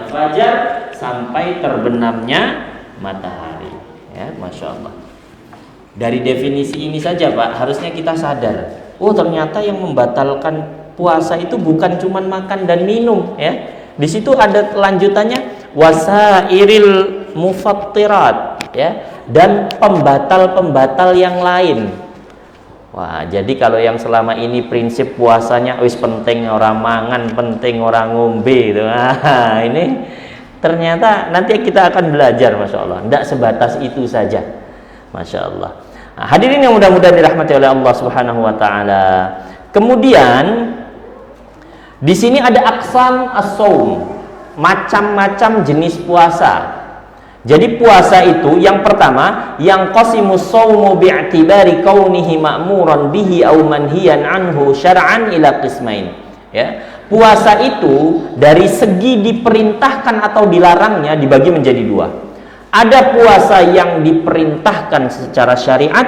fajar sampai terbenamnya matahari. Ya, Masya Allah. Dari definisi ini saja Pak, harusnya kita sadar, oh ternyata yang membatalkan puasa itu bukan cuma makan dan minum ya. Di situ ada lanjutannya wasairil mufattirat ya, dan pembatal-pembatal yang lain. Wah, jadi kalau yang selama ini prinsip puasanya wis penting orang mangan, penting orang ngombe gitu. Nah, ini ternyata nanti kita akan belajar, Masya Allah. Tidak sebatas itu saja, Masya Allah. Nah, hadirin yang mudah-mudahan dirahmati oleh Allah Subhanahu Wa Taala. Kemudian di sini ada aqsam as-shaum, macam-macam jenis puasa. Jadi puasa itu yang pertama, yang qasimus shaumu bi'tibari kaunihi ma'muran bihi aw manhiyan anhu syar'an ila qismain. Ya. Puasa itu dari segi diperintahkan atau dilarangnya dibagi menjadi dua. Ada puasa yang diperintahkan secara syariat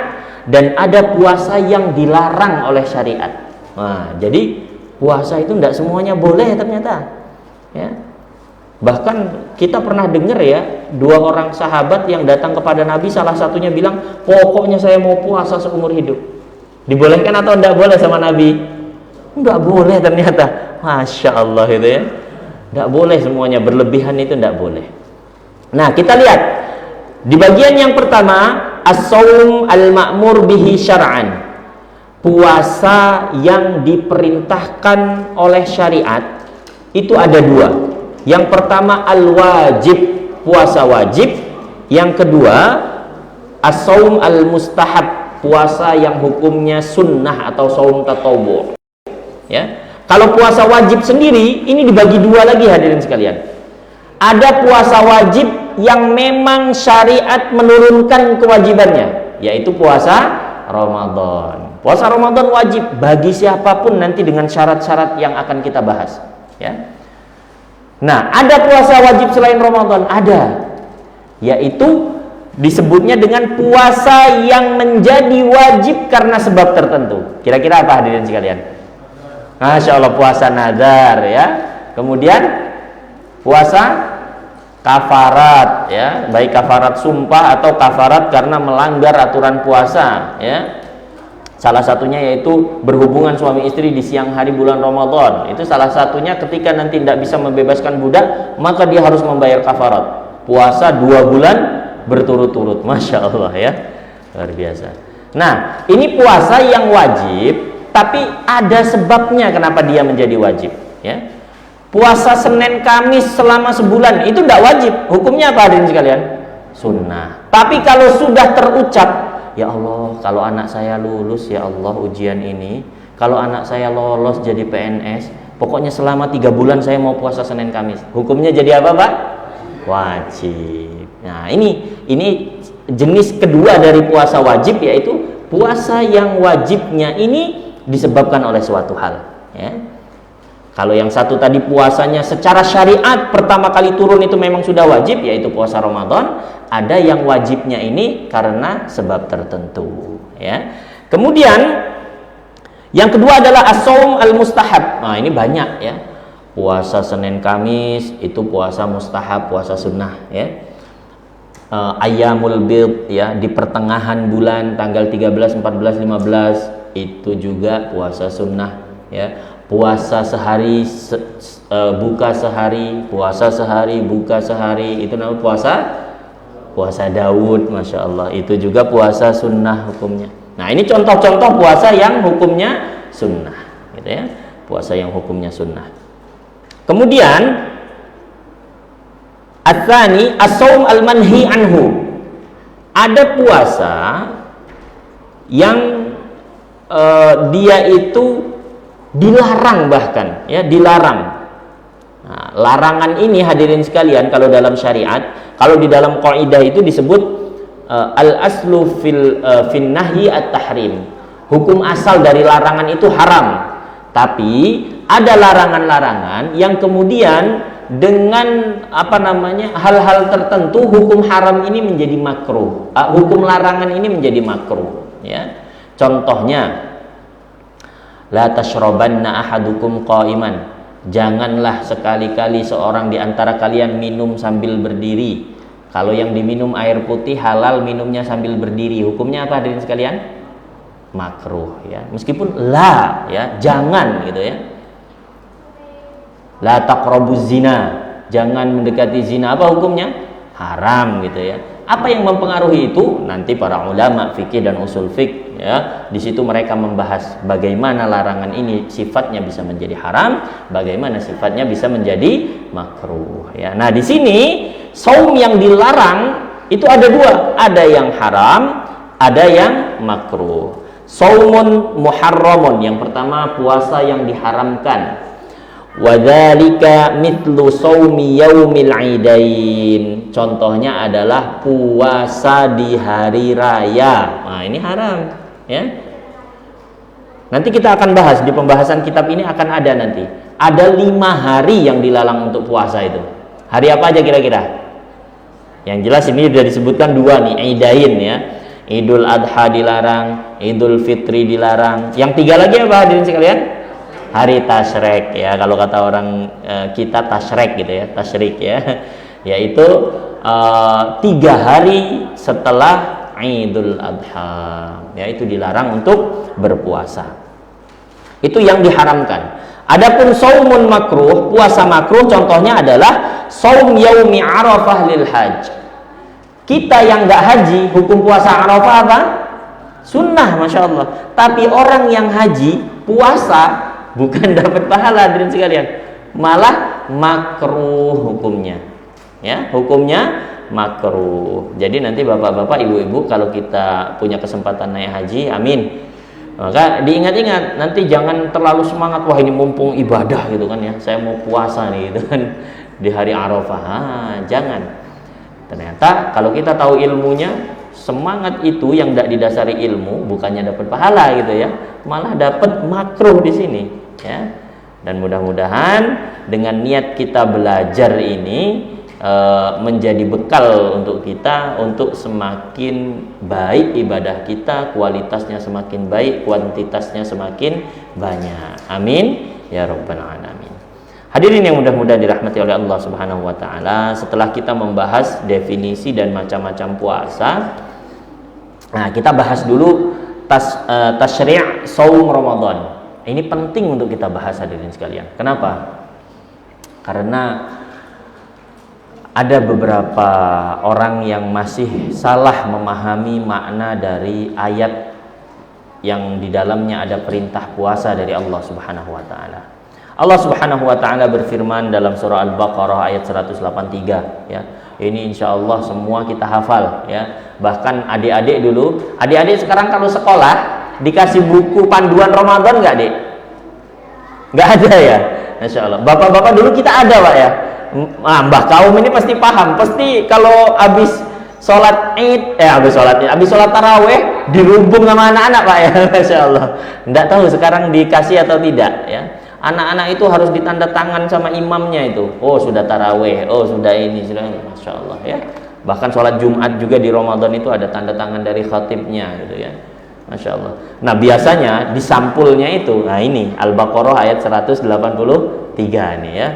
dan ada puasa yang dilarang oleh syariat. Nah, jadi puasa itu tidak semuanya boleh ternyata. Ya. Bahkan kita pernah dengar ya, dua orang sahabat yang datang kepada Nabi, salah satunya bilang, pokoknya saya mau puasa seumur hidup. Dibolehkan atau tidak boleh sama Nabi? Tidak boleh ternyata. Masya Allah itu ya. Tidak boleh semuanya, berlebihan itu tidak boleh. Nah kita lihat di bagian yang pertama, as-shaum al-ma'mur bihi syar'an, puasa yang diperintahkan oleh syariat itu ada dua. Yang pertama al-wajib, puasa wajib. Yang kedua as-shaum al-mustahab, puasa yang hukumnya sunnah atau shaum tatawwu. Ya. Kalau puasa wajib sendiri ini dibagi dua lagi hadirin sekalian. Ada puasa wajib yang memang syariat menurunkan kewajibannya, yaitu puasa Ramadan. Puasa Ramadan wajib bagi siapapun nanti dengan syarat-syarat yang akan kita bahas, ya. Nah, ada puasa wajib selain Ramadan, ada, yaitu disebutnya dengan puasa yang menjadi wajib karena sebab tertentu. Kira-kira apa hadirin sekalian? Masya Allah, puasa nazar ya. Kemudian puasa kafarat ya, baik kafarat sumpah atau kafarat karena melanggar aturan puasa ya. Salah satunya yaitu berhubungan suami istri di siang hari bulan Ramadan. Itu salah satunya ketika nanti tidak bisa membebaskan budak, maka dia harus membayar kafarat. Puasa 2 bulan berturut-turut. Masya Allah ya. Luar biasa. Nah, ini puasa yang wajib, tapi ada sebabnya kenapa dia menjadi wajib. Ya. Puasa Senin Kamis selama sebulan, itu tidak wajib. Hukumnya apa hadirin sekalian? Sunnah. Tapi kalau sudah terucap, ya Allah, kalau anak saya lulus ya Allah ujian ini, kalau anak saya lolos jadi PNS, pokoknya selama 3 bulan saya mau puasa Senin Kamis. Hukumnya jadi apa Pak? Wajib. Nah ini jenis kedua dari puasa wajib, yaitu puasa yang wajibnya ini disebabkan oleh suatu hal ya. Kalau yang satu tadi puasanya secara syariat pertama kali turun itu memang sudah wajib, yaitu puasa Ramadan. Ada yang wajibnya ini karena sebab tertentu ya. Kemudian yang kedua adalah as-shaum al-mustahab. Nah, ini banyak ya. Puasa Senin Kamis itu puasa mustahab, puasa sunnah ya. Ayyamul bid ya, di pertengahan bulan tanggal 13, 14, 15 itu juga puasa sunnah ya. Puasa sehari buka sehari, puasa sehari buka sehari, itu namanya puasa Daud, Masya Allah, itu juga puasa sunnah hukumnya. Nah ini contoh-contoh puasa yang hukumnya sunnah gitu ya, puasa yang hukumnya sunnah. Kemudian ats-tsani as-shaum al-manhi anhu, ada puasa yang dia itu dilarang, bahkan ya dilarang. Nah, larangan ini hadirin sekalian, kalau dalam syariat, kalau di dalam kaidah itu disebut al-aslu fil nahyi at-tahrim. Hukum asal dari larangan itu haram. Tapi ada larangan-larangan yang kemudian dengan hal-hal tertentu hukum haram ini menjadi makruh. Hukum larangan ini menjadi makruh ya. Contohnya, la tashrabanna ahadukum qa'iman, Janganlah sekali-kali seorang di antara kalian minum sambil berdiri. Kalau yang diminum air putih halal minumnya sambil berdiri. Hukumnya apa hadirin sekalian? Makruh ya. Meskipun la ya, jangan gitu ya. La taqrabuz zina. Jangan mendekati zina. Apa hukumnya? Haram gitu ya. Apa yang mempengaruhi itu? Nanti para ulama fikih dan usul fikih ya, di situ mereka membahas bagaimana larangan ini sifatnya bisa menjadi haram, bagaimana sifatnya bisa menjadi makruh ya. Nah, di sini saum yang dilarang itu ada dua, ada yang haram, ada yang makruh. Saumun muharramun, yang pertama puasa yang diharamkan. Wadzalika mithlu shaumi yaumil idain. Contohnya adalah puasa di hari raya. Nah, ini haram, ya. Nanti kita akan bahas di pembahasan kitab ini akan ada nanti. Ada 5 hari yang dilarang untuk puasa itu. Hari apa aja kira-kira? Yang jelas ini sudah disebutkan 2 nih, idain ya. Idul Adha dilarang, Idul Fitri dilarang. Yang 3 lagi apa hadirin sekalian? Hari Tasyrik ya, kalau kata orang kita tasyrik gitu ya, tasyrik ya, yaitu 3 hari setelah Idul Adha ya, itu dilarang untuk berpuasa. Itu yang diharamkan. Adapun saumun makruh, puasa makruh contohnya adalah saum yaumi Arafah lil hajj. Kita yang nggak haji, hukum puasa Arafah apa? Sunnah, masya Allah. Tapi orang yang haji puasa bukan dapat pahala hadirin sekalian, malah makruh hukumnya ya, hukumnya makruh. Jadi nanti bapak-bapak, ibu-ibu kalau kita punya kesempatan naik haji, amin, maka diingat-ingat nanti jangan terlalu semangat, wah ini mumpung ibadah gitu kan ya, saya mau puasa nih gitu kan di hari Arafah. Jangan. Ternyata kalau kita tahu ilmunya, semangat itu yang tidak didasari ilmu bukannya dapat pahala gitu ya, malah dapat makruh di sini ya. Dan mudah-mudahan dengan niat kita belajar ini menjadi bekal untuk kita untuk semakin baik ibadah kita, kualitasnya semakin baik, kuantitasnya semakin banyak. Amin ya rabbal alamin. Hadirin yang mudah-mudahan dirahmati oleh Allah Subhanahu wa taala, setelah kita membahas definisi dan macam-macam puasa, nah kita bahas dulu tasyri' saum Ramadan. Ini penting untuk kita bahas hadirin sekalian. Kenapa? Karena ada beberapa orang yang masih salah memahami makna dari ayat yang di dalamnya ada perintah puasa dari Allah Subhanahu wa taala. Allah Subhanahu wa taala berfirman dalam surah Al-Baqarah ayat 183 ya. Ini insya Allah semua kita hafal ya. Bahkan adik-adik dulu, adik-adik sekarang kalau sekolah dikasih buku panduan Ramadan nggak, Dek? Nggak ada ya? Masya Allah. Bapak-bapak dulu kita ada, Pak ya. Mbah kaum ini pasti paham. Pasti kalau habis sholat Id, habis sholat taraweh dirubung sama anak-anak, Pak ya. Masya Allah. Nggak tahu sekarang dikasih atau tidak ya. Anak-anak itu harus ditanda tangan sama imamnya itu. Oh sudah taraweh, oh sudah ini, sudah ini. Masya Allah ya. Bahkan sholat Jumat juga di Ramadan itu ada tanda tangan dari khatibnya gitu ya. Masya Allah. Nah biasanya di sampulnya itu, nah ini Al-Baqarah ayat 183 nih ya.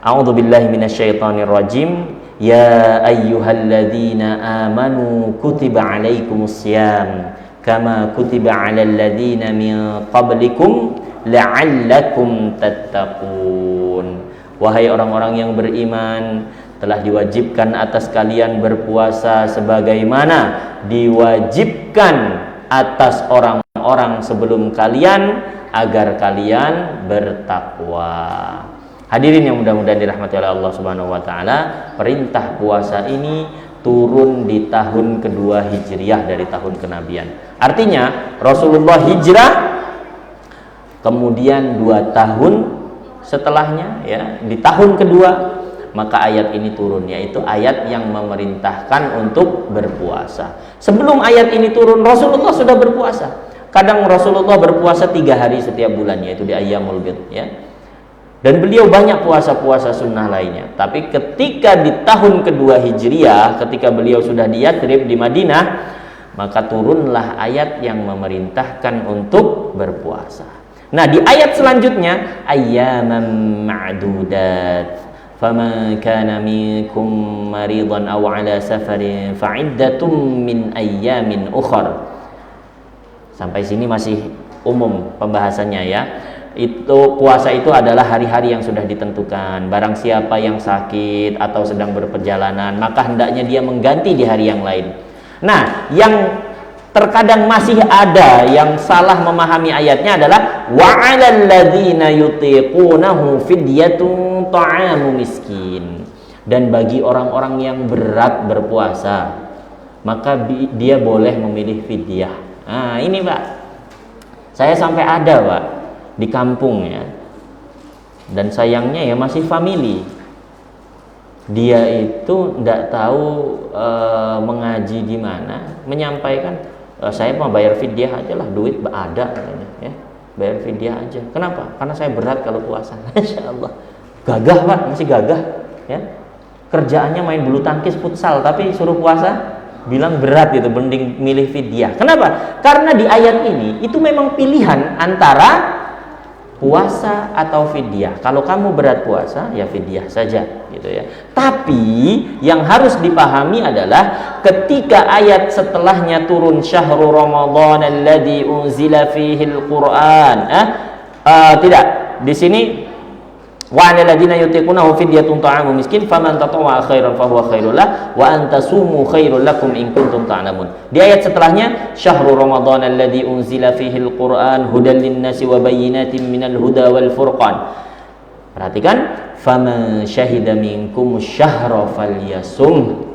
A'udzubillahi minasyaitonirrajim. Ya ayyuhalladzina amanu kutiba alaikumussyam kama kutiba alal ladzina min qablikum la'allakum tattaqun. Wahai orang-orang yang beriman, telah diwajibkan atas kalian berpuasa sebagaimana diwajibkan atas orang-orang sebelum kalian agar kalian bertakwa. Hadirin yang mudah-mudahan dirahmati oleh Allah Subhanahu wa taala, perintah puasa ini turun di tahun kedua Hijriah dari tahun kenabian. Artinya Rasulullah hijrah, kemudian 2 tahun setelahnya ya, di tahun kedua maka ayat ini turun, yaitu ayat yang memerintahkan untuk berpuasa. Sebelum ayat ini turun Rasulullah sudah berpuasa. Kadang Rasulullah berpuasa 3 hari setiap bulan, yaitu di Ayyamul Bid ya. Dan beliau banyak puasa-puasa sunnah lainnya. Tapi ketika di tahun kedua Hijriah, ketika beliau sudah di Yathrib, di Madinah, maka turunlah ayat yang memerintahkan untuk berpuasa. Nah, di ayat selanjutnya ayyaman ma'dudat. Faman kana minkum maridan aw ala safarin fa'iddatum min ayyamin ukhra. Sampai sini masih umum pembahasannya ya. Itu puasa itu adalah hari-hari yang sudah ditentukan. Barang siapa yang sakit atau sedang berperjalanan, maka hendaknya dia mengganti di hari yang lain. Nah, yang terkadang masih ada yang salah memahami ayatnya adalah wa 'alal ladzina yutiqunahu fidyatun ta'amu miskin. Dan bagi orang-orang yang berat berpuasa, maka dia boleh memilih fidyah. Nah, ini Pak, saya sampai ada Pak di kampung ya, dan sayangnya ya masih family. Dia itu tidak tahu mengaji di mana, menyampaikan saya mau bayar fidyah aja lah, duit ada katanya ya, bayar fidyah aja. Kenapa? Karena saya berat kalau puasa. Masya Allah, gagah Pak, masih gagah ya. Kerjaannya main bulu tangkis futsal, tapi suruh puasa bilang berat gitu, mending milih fidyah. Kenapa? Karena di ayat ini itu memang pilihan antara puasa atau fidyah. Kalau kamu berat puasa ya fidyah saja gitu ya. Tapi yang harus dipahami adalah ketika ayat setelahnya turun syahrul ramadhan alladzi unzila fihil Qur'an. Tidak. Di sini wa 'alal ladzina yutiqunahu fidyatun ta'amu miskin faman tatawwa'a khairan fahuwa khairul lah wa an tasumu khairul lakum in kuntum ta'lamun. Di ayat setelahnya syahrul ramadhan alladzi unzila fihil Qur'an hudan lin-nasi wa bayyinatin minal huda wal furqan. Perhatikan, faman syahida minkum syahra falyasum.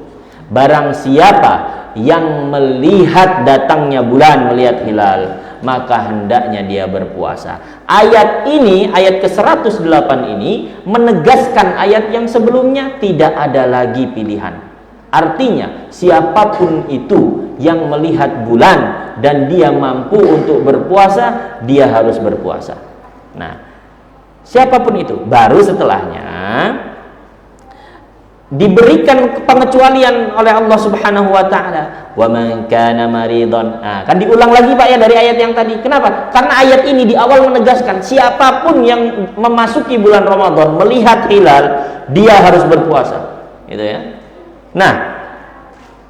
Barang siapa yang melihat datangnya bulan, melihat hilal, maka hendaknya dia berpuasa. Ayat ini, ayat ke-108 ini menegaskan ayat yang sebelumnya, tidak ada lagi pilihan. Artinya siapapun itu yang melihat bulan dan dia mampu untuk berpuasa, dia harus berpuasa. Nah, siapapun itu, baru setelahnya diberikan pengecualian oleh Allah Subhanahu wa taala, wa man kana maridon. Nah, kan diulang lagi Pak ya dari ayat yang tadi. Kenapa? Karena ayat ini di awal menegaskan siapapun yang memasuki bulan Ramadan melihat hilal, dia harus berpuasa. Gitu ya. Nah,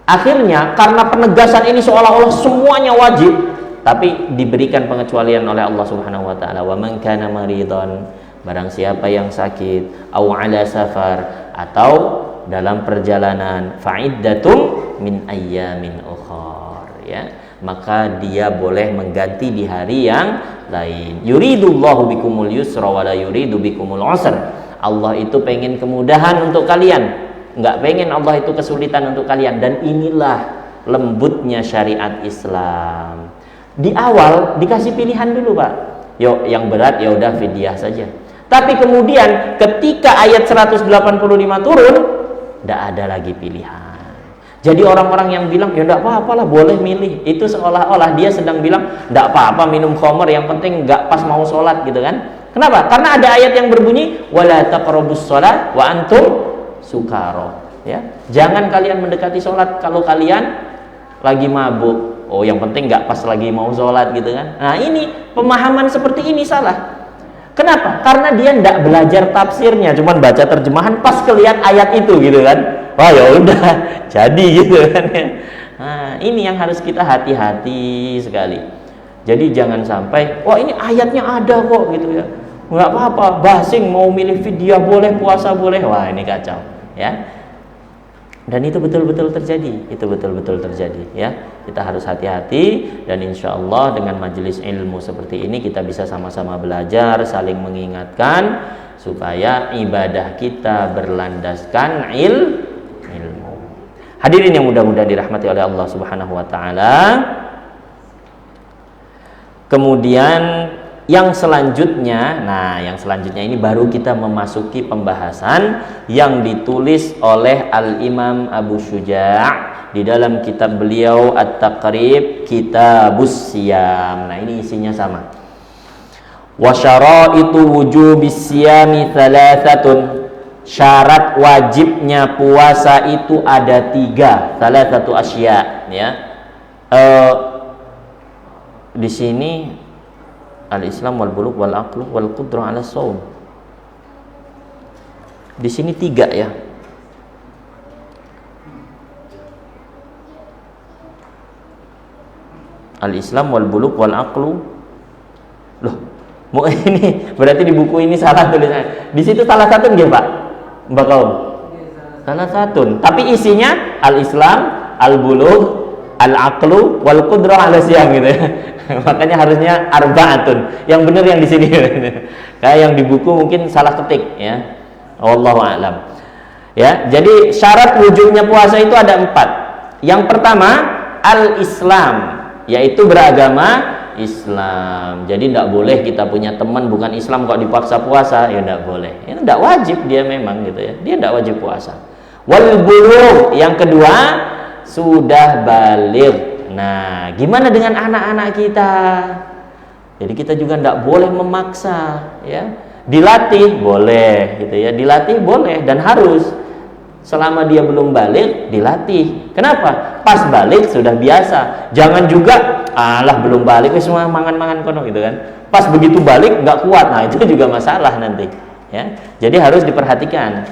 akhirnya karena penegasan ini seolah-olah semuanya wajib, tapi diberikan pengecualian oleh Allah Subhanahu wa taala, wa man kana maridon, barang siapa yang sakit, au ala safar, atau dalam perjalanan, fa'iddatum min ayyamin ukhar ya, maka dia boleh mengganti di hari yang lain. Yuridullahu bikumul yusra wa la yuridu bikumul usr. Allah itu pengen kemudahan untuk kalian, enggak pengen Allah itu kesulitan untuk kalian. Dan inilah lembutnya syariat Islam. Di awal dikasih pilihan dulu Pak, yuk yang berat ya udah fidyah saja. Tapi kemudian ketika ayat 185 turun, tidak ada lagi pilihan. Jadi orang-orang yang bilang ya tidak apa-apa lah, boleh milih, itu seolah-olah dia sedang bilang tidak apa-apa minum khamr, yang penting nggak pas mau sholat gitu kan. Kenapa? Karena ada ayat yang berbunyi wala taqrabus shalah wa antum sukara ya. Jangan kalian mendekati sholat kalau kalian lagi mabuk. Oh, yang penting nggak pas lagi mau sholat gitu kan. Nah, ini pemahaman seperti ini salah. Kenapa? Karena dia tidak belajar tafsirnya, cuman baca terjemahan, pas kelihat ayat itu gitu kan. Wah ya udah jadi gitu kan ya. Nah, ini yang harus kita hati-hati sekali. Jadi jangan sampai wah ini ayatnya ada kok gitu ya, nggak apa-apa, basing mau milih fidyah boleh, puasa boleh. Wah ini kacau ya. Dan itu betul-betul terjadi, ya. Kita harus hati-hati, dan insya Allah dengan majelis ilmu seperti ini kita bisa sama-sama belajar, saling mengingatkan supaya ibadah kita berlandaskan ilmu. Hadirin yang mudah-mudahan dirahmati oleh Allah Subhanahu wa taala. Kemudian yang selanjutnya, yang selanjutnya ini baru kita memasuki pembahasan yang ditulis oleh Al-Imam Abu Syuja' di dalam kitab beliau At-Taqrib Kitabus Siyam. Nah, ini isinya sama. Wa syaraitu wujubis siyami thalathatun. Syarat wajibnya puasa itu ada 3, thalathatu asya ya. Di sini Al-Islam wal bulugh wal aqlu wal qudrah 'ala shaum. Di sini 3 ya. Al-Islam wal bulugh wal aqlu. Loh, mau ini berarti di buku ini salah tulisannya. Di situ salah satu nggih, Pak? Mbak Kaum. Salah satu. Tapi isinya Al-Islam, al-bulugh, al-aqlu wal qudrah 'ala siyam gitu ya. Makanya harusnya arba'atun. Yang benar yang di sini. Kayak yang di buku mungkin salah ketik ya. Wallahu a'lam. Ya, jadi syarat wujudnya puasa itu ada 4. Yang pertama, al-Islam, yaitu beragama Islam. Jadi tidak boleh kita punya teman bukan Islam kok dipaksa puasa, ya tidak boleh. Itu tidak wajib dia memang gitu ya. Dia tidak wajib puasa. Wal bulugh, yang kedua sudah baligh. Nah, gimana dengan anak-anak kita? Jadi kita juga tidak boleh memaksa, ya. Dilatih boleh, gitu ya. Dilatih boleh dan harus. Selama dia belum balik, dilatih. Kenapa? Pas balik sudah biasa. Jangan juga, alah belum balik, semua mangan-mangan kono gitu kan. Pas begitu balik nggak kuat, nah itu juga masalah nanti. Ya, jadi harus diperhatikan.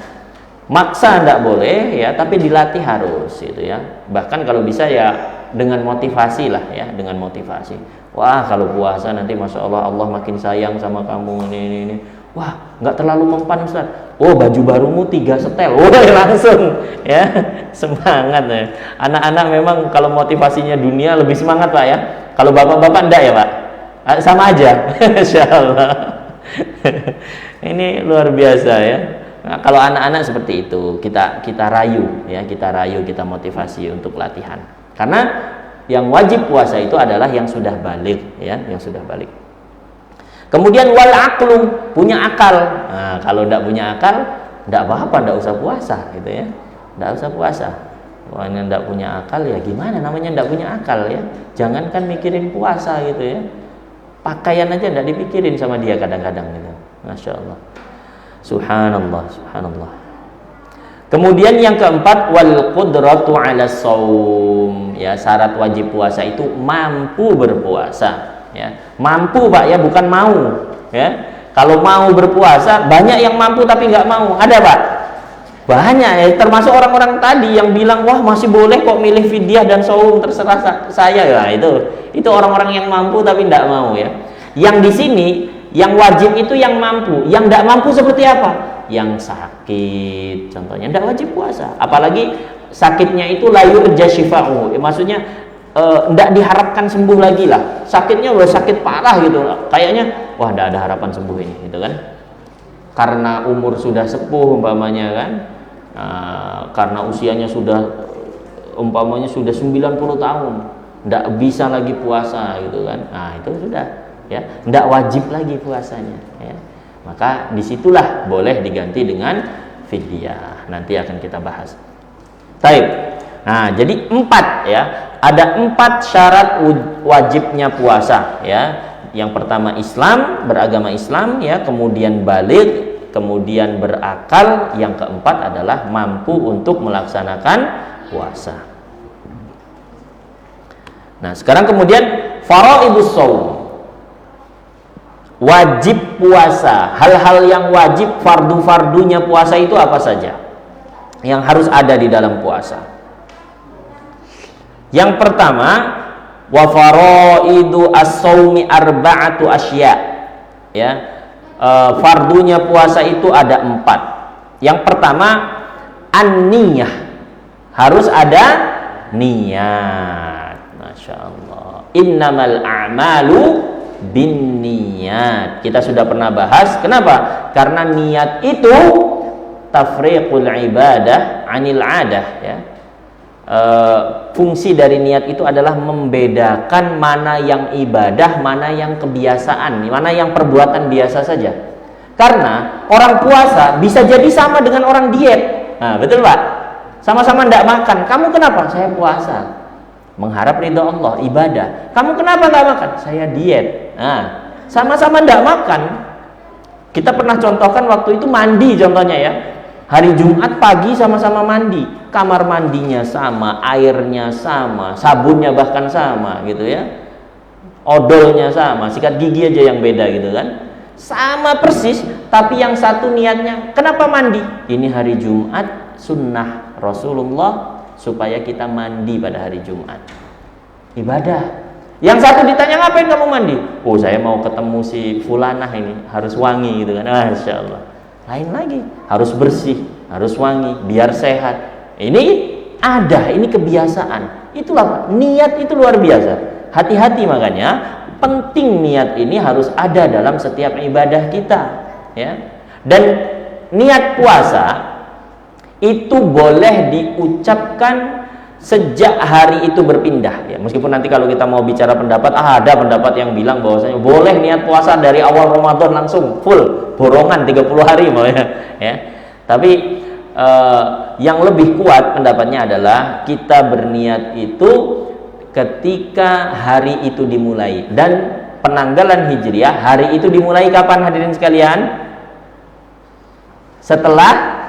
Maksa nggak boleh, ya, tapi dilatih harus, gitu ya. Bahkan kalau bisa ya dengan motivasi lah, ya, dengan motivasi. Wah, kalau puasa nanti masya Allah Allah makin sayang sama kamu ini. Wah, nggak terlalu mempan Ustaz. Oh, baju barumu 3 setel. Oh, langsung ya semangat ya. Anak-anak memang kalau motivasinya dunia lebih semangat Pak ya. Kalau bapak-bapak enggak ya Pak? Sama aja. Insyaallah. Ini luar biasa ya. Nah, kalau anak-anak seperti itu kita rayu ya, kita motivasi untuk latihan. Karena yang wajib puasa itu adalah yang sudah balik ya, yang sudah balik. Kemudian wal aqlu, punya akal. Nah, kalau tidak punya akal, tidak apa-apa, tidak usah puasa gitu ya. Tidak usah puasa. Wah, ini tidak punya akal ya gimana namanya tidak punya akal ya. Jangankan mikirin puasa gitu ya. Pakaian aja tidak dipikirin sama dia kadang-kadang gitu. Masya Allah. Subhanallah, subhanallah. Kemudian yang keempat wal qudratu 'ala shaum. Ya, syarat wajib puasa itu mampu berpuasa. Ya, mampu Pak ya, bukan mau ya. Kalau mau berpuasa banyak yang mampu tapi nggak mau, ada Pak? Banyak ya, termasuk orang-orang tadi yang bilang wah masih boleh kok milih fidyah dan shaum terserah saya ya. Itu orang-orang yang mampu tapi nggak mau ya. Yang di sini yang wajib itu yang mampu, yang nggak mampu seperti apa? Yang sakit contohnya nggak wajib puasa, apalagi sakitnya itu la yurja syifa'u, maksudnya tidak diharapkan sembuh lagi lah, sakitnya udah sakit parah gitu, kayaknya wah tidak ada harapan sembuh ini gitu kan, karena umur sudah sepuh umpamanya kan, karena usianya sudah umpamanya sudah 90 tahun tidak bisa lagi puasa gitu kan, nah itu sudah ya tidak wajib lagi puasanya ya. Maka disitulah boleh diganti dengan fidyah, nanti akan kita bahas. Baik. Nah, jadi 4 ya. Ada 4 syarat wajibnya puasa ya. Yang pertama Islam, beragama Islam ya, kemudian baligh, kemudian berakal, yang keempat adalah mampu untuk melaksanakan puasa. Nah, sekarang kemudian faraidus shaum. Wajib puasa, hal-hal yang wajib, fardu-fardunya puasa itu apa saja yang harus ada di dalam puasa? Yang pertama, wa faraidu as-shaumi arba'atu asya. Ya, fardunya puasa itu ada 4. Yang pertama, an-niyah, harus ada niat. Masya Allah. Innamal a'malu bin niat. Kita sudah pernah bahas. Kenapa? Karena niat itu tafriqul ibadah anil adah ya. Fungsi dari niat itu adalah membedakan mana yang ibadah, mana yang kebiasaan, mana yang perbuatan biasa saja. Karena orang puasa bisa jadi sama dengan orang diet. Nah, betul Pak? Sama-sama tidak makan. Kamu kenapa? Saya puasa, mengharap ridho Allah, ibadah. Kamu kenapa nggak makan? Saya diet. Nah, sama-sama tidak makan. Kita pernah contohkan waktu itu mandi contohnya ya. Hari Jumat pagi sama-sama mandi, kamar mandinya sama, airnya sama, sabunnya bahkan sama gitu ya. odolnya sama, sikat gigi aja yang beda gitu kan. Sama persis, tapi yang satu niatnya, kenapa mandi? Ini hari Jumat, sunnah Rasulullah supaya kita mandi pada hari Jumat. Ibadah. Yang satu ditanya, ngapain kamu mandi? Oh, saya mau ketemu si fulanah ini, harus wangi gitu kan. Masya Allah. Lain lagi, harus bersih, harus wangi, biar sehat. Ini ada, ini kebiasaan. Itulah, niat itu luar biasa. Hati-hati makanya, penting niat ini harus ada dalam setiap ibadah kita, ya. Dan niat puasa itu boleh diucapkan sejak hari itu berpindah, ya. Meskipun nanti kalau kita mau bicara pendapat, ada pendapat yang bilang bahwasanya boleh niat puasa dari awal Ramadan langsung full borongan 30 hari mau ya. Tapi yang lebih kuat pendapatnya adalah kita berniat itu ketika hari itu dimulai, dan penanggalan Hijriah hari itu dimulai kapan hadirin sekalian? Setelah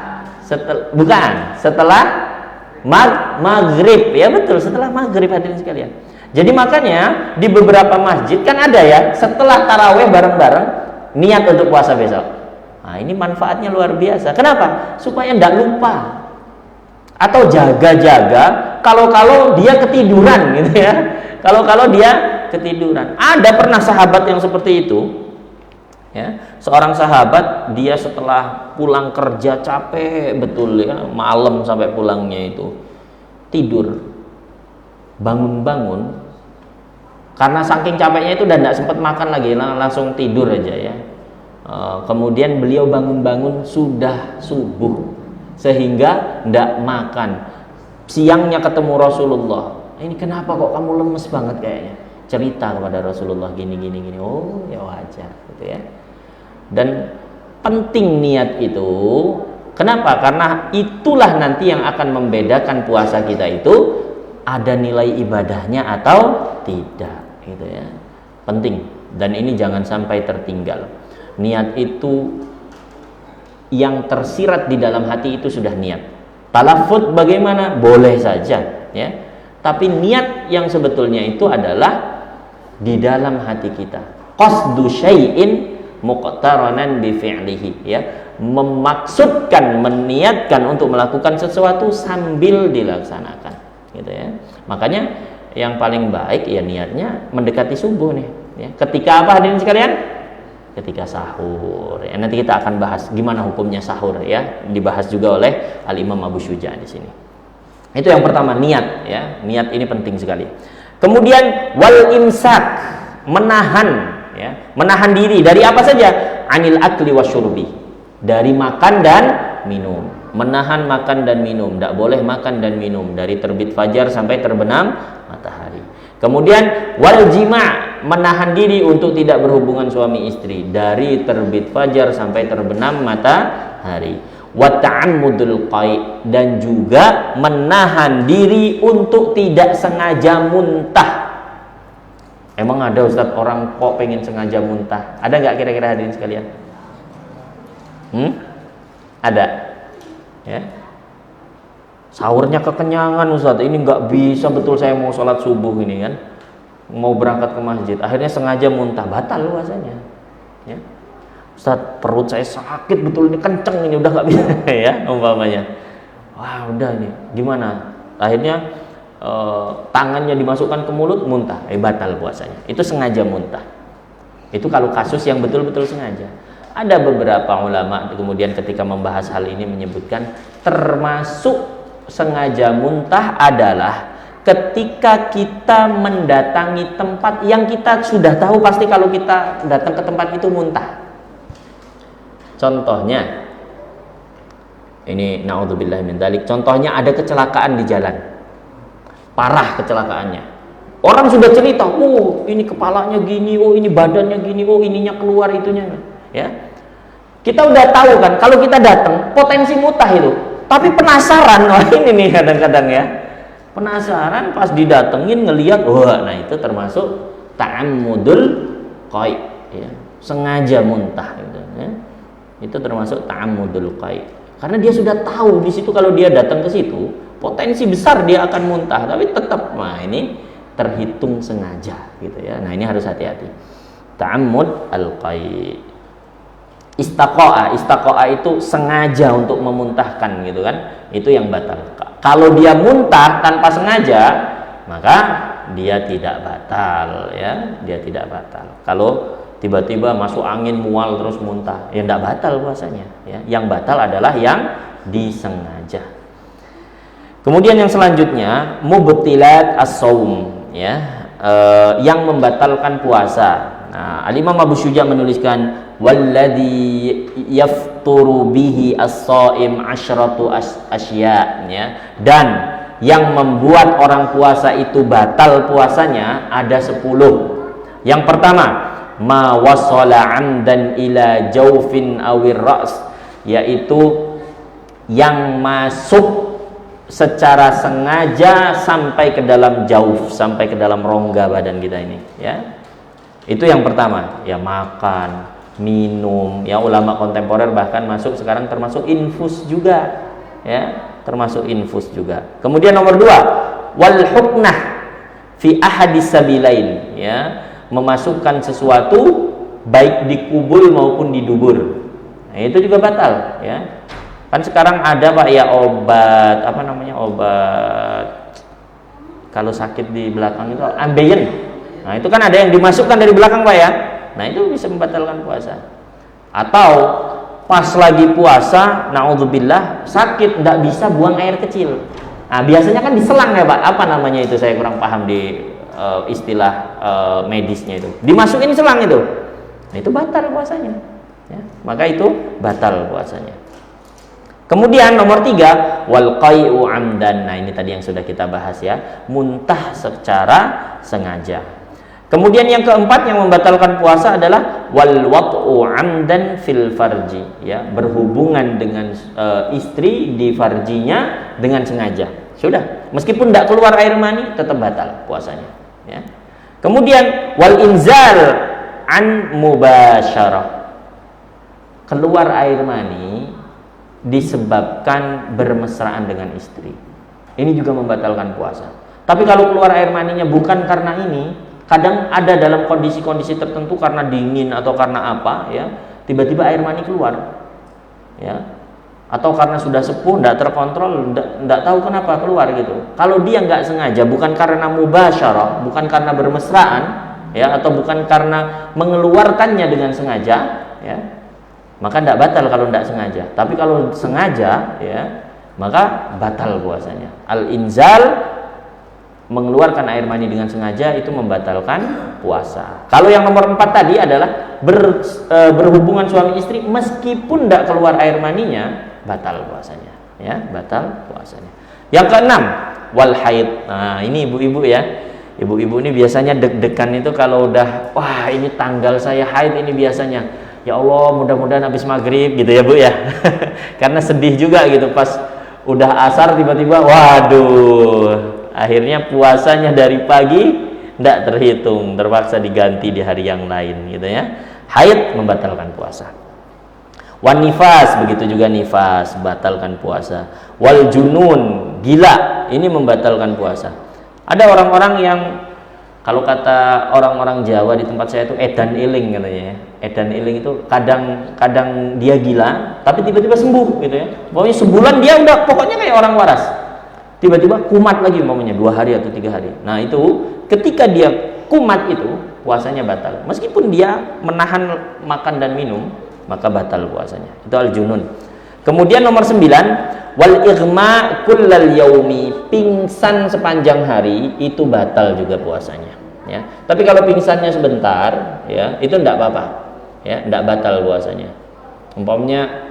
maghrib, ya betul, setelah maghrib hadirin sekalian. Jadi makanya di beberapa masjid kan ada ya, setelah taraweh bareng-bareng niat untuk puasa besok. Nah, ini manfaatnya luar biasa. Kenapa? Supaya tidak lupa atau jaga-jaga kalau dia ketiduran gitu ya. Kalau dia ketiduran. Ada pernah sahabat yang seperti itu. Ya, seorang sahabat dia setelah pulang kerja capek betul ya, malam sampai pulangnya itu tidur, bangun-bangun karena saking capeknya itu udah tidak sempat makan lagi, langsung tidur aja ya. Kemudian beliau bangun-bangun sudah subuh sehingga tidak makan. Siangnya ketemu Rasulullah, ini kenapa kok kamu lemes banget kayaknya? Cerita kepada Rasulullah gini. Oh ya wajar gitu ya. Dan penting niat itu. Kenapa? Karena itulah nanti yang akan membedakan puasa kita itu ada nilai ibadahnya atau tidak gitu ya. Penting, dan ini jangan sampai tertinggal. Niat itu yang tersirat di dalam hati itu sudah niat. Talafut bagaimana? Boleh saja ya. Tapi niat yang sebetulnya itu adalah di dalam hati kita. Qasdu syai'in muqtaranan bi fi'lihi ya. Memaksudkan, meniatkan untuk melakukan sesuatu sambil dilaksanakan gitu ya. Makanya yang paling baik ya niatnya mendekati subuh nih ya. Ketika apa hadirin sekalian? Ketika sahur ya. Nanti kita akan bahas gimana hukumnya sahur ya, dibahas juga oleh Al-Imam Abu Syuja di sini. Itu yang pertama, niat ya. Niat ini penting sekali. Kemudian wal imsak, menahan ya, menahan diri dari apa saja? Anil akli wasyurbi, dari makan dan minum. Menahan makan dan minum, tidak boleh makan dan minum dari terbit fajar sampai terbenam matahari. Kemudian wal jima', menahan diri untuk tidak berhubungan suami istri dari terbit fajar sampai terbenam matahari. Wa ta'ammudul qai', dan juga menahan diri untuk tidak sengaja muntah. Emang ada Ustadz orang kok pengen sengaja muntah? Ada nggak kira-kira hadirin sekalian? Ada ya. Sahurnya kekenyangan Ustadz, ini nggak bisa betul, saya mau sholat subuh ini kan, mau berangkat ke masjid, akhirnya sengaja muntah, batal puasanya ya. Ustadz, perut saya sakit betul, ini kenceng ini, udah nggak bisa ya umpamanya. Wah udah ini gimana, akhirnya tangannya dimasukkan ke mulut, muntah, batal puasanya. Itu sengaja muntah. Itu kalau kasus yang betul-betul sengaja. Ada beberapa ulama kemudian ketika membahas hal ini menyebutkan termasuk sengaja muntah adalah ketika kita mendatangi tempat yang kita sudah tahu pasti kalau kita datang ke tempat itu muntah. Contohnya, ini naudzubillah min dzalik. Contohnya ada kecelakaan di jalan, parah kecelakaannya. Orang sudah cerita, oh ini kepalanya gini, oh ini badannya gini, oh ininya keluar itunya, ya. Kita udah tahu kan, kalau kita datang potensi muntah itu. Tapi penasaran, wah ini nih kadang-kadang ya. Penasaran pas didatengin ngelihat, wah nah itu termasuk ta'ammudul qai', ya. Sengaja muntah gitu, ya. Itu termasuk ta'ammudul qai'. Karena dia sudah tahu di situ kalau dia datang ke situ potensi besar dia akan muntah, tapi tetap nah ini terhitung sengaja gitu ya. Nah, ini harus hati-hati. Ta'ammud al-qai. Istaqa'a itu sengaja untuk memuntahkan gitu kan. Itu yang batal. Kalau dia muntah tanpa sengaja, maka dia tidak batal ya. Dia tidak batal. Kalau tiba-tiba masuk angin mual terus muntah, ya tidak batal puasanya ya. Yang batal adalah yang disengaja. Kemudian yang selanjutnya mubtilat as-shaum ya, yang membatalkan puasa. Nah, Al-Imam Abu Syuja menuliskan walladzi yafturu bihi as-shaim asyratu asya ya, dan yang membuat orang puasa itu batal puasanya ada 10. Yang pertama, ma wasala amdan ila jaufin awir ra's, yaitu yang masuk secara sengaja sampai ke dalam jauf, sampai ke dalam rongga badan kita ini ya. Itu yang pertama ya, makan, minum ya. Ulama kontemporer bahkan masuk sekarang termasuk infus juga ya, termasuk infus juga. Kemudian nomor 2, wal huknah fi ahadis sabilain ya, memasukkan sesuatu baik di kubul maupun di dubur. Nah, itu juga batal ya. Kan sekarang ada Pak ya obat, apa namanya, obat kalau sakit di belakang itu ambeien. Nah, itu kan ada yang dimasukkan dari belakang Pak ya. Nah, itu bisa membatalkan puasa. Atau pas lagi puasa, naudzubillah, sakit tidak bisa buang air kecil. Nah, biasanya kan diselang ya Pak. Apa namanya itu, saya kurang paham di istilah medisnya itu. Dimasukin selang itu. Nah, itu batal puasanya. Ya, maka itu batal puasanya. Kemudian nomor 3, wal qai'u amdan. Nah, ini tadi yang sudah kita bahas ya, muntah secara sengaja. Kemudian yang keempat yang membatalkan puasa adalah wal wat'u amdan fil farji ya, berhubungan dengan istri di farjinya dengan sengaja. Sudah, meskipun tidak keluar air mani tetap batal puasanya ya. Kemudian wal inzal an mubasyarah, keluar air mani disebabkan bermesraan dengan istri, ini juga membatalkan puasa. Tapi kalau keluar air maninya bukan karena ini, kadang ada dalam kondisi-kondisi tertentu karena dingin atau karena apa ya, tiba-tiba air mani keluar ya, atau karena sudah sepuh tidak terkontrol, tidak tahu kenapa keluar gitu. Kalau dia nggak sengaja, bukan karena mubasyarah, bukan karena bermesraan ya, atau bukan karena mengeluarkannya dengan sengaja ya, maka tidak batal kalau tidak sengaja. Tapi kalau sengaja ya, maka batal puasanya. Al-inzal, mengeluarkan air mani dengan sengaja, itu membatalkan puasa. Kalau yang nomor 4 tadi adalah berhubungan suami istri meskipun tidak keluar air maninya, batal puasanya ya, batal puasanya. Yang keenam, wal haid. Nah, ini ibu-ibu ya. Ibu-ibu ini biasanya deg-degan itu kalau udah, wah ini tanggal saya haid ini biasanya. Ya Allah, mudah-mudahan habis maghrib gitu ya Bu ya. Karena sedih juga gitu, pas udah asar tiba-tiba, waduh, akhirnya puasanya dari pagi tidak terhitung, terpaksa diganti di hari yang lain gitu ya. Haid membatalkan puasa. Wan nifas, begitu juga nifas, batalkan puasa. Wal junun, gila, ini membatalkan puasa. Ada orang-orang yang, kalau kata orang-orang Jawa di tempat saya itu edan iling katanya ya. Edan iling itu kadang dia gila tapi tiba-tiba sembuh gitu ya. Pokoknya sebulan dia udah pokoknya kayak orang waras. Tiba-tiba kumat lagi umpamanya 2 hari atau 3 hari. Nah, itu ketika dia kumat itu puasanya batal. Meskipun dia menahan makan dan minum, maka batal puasanya. Itu al-junun. Kemudian nomor 9, wal ighma kullal yaumi, pingsan sepanjang hari itu batal juga puasanya ya. Tapi kalau pingsannya sebentar ya, itu enggak apa-apa ya, enggak batal puasanya. Umpamanya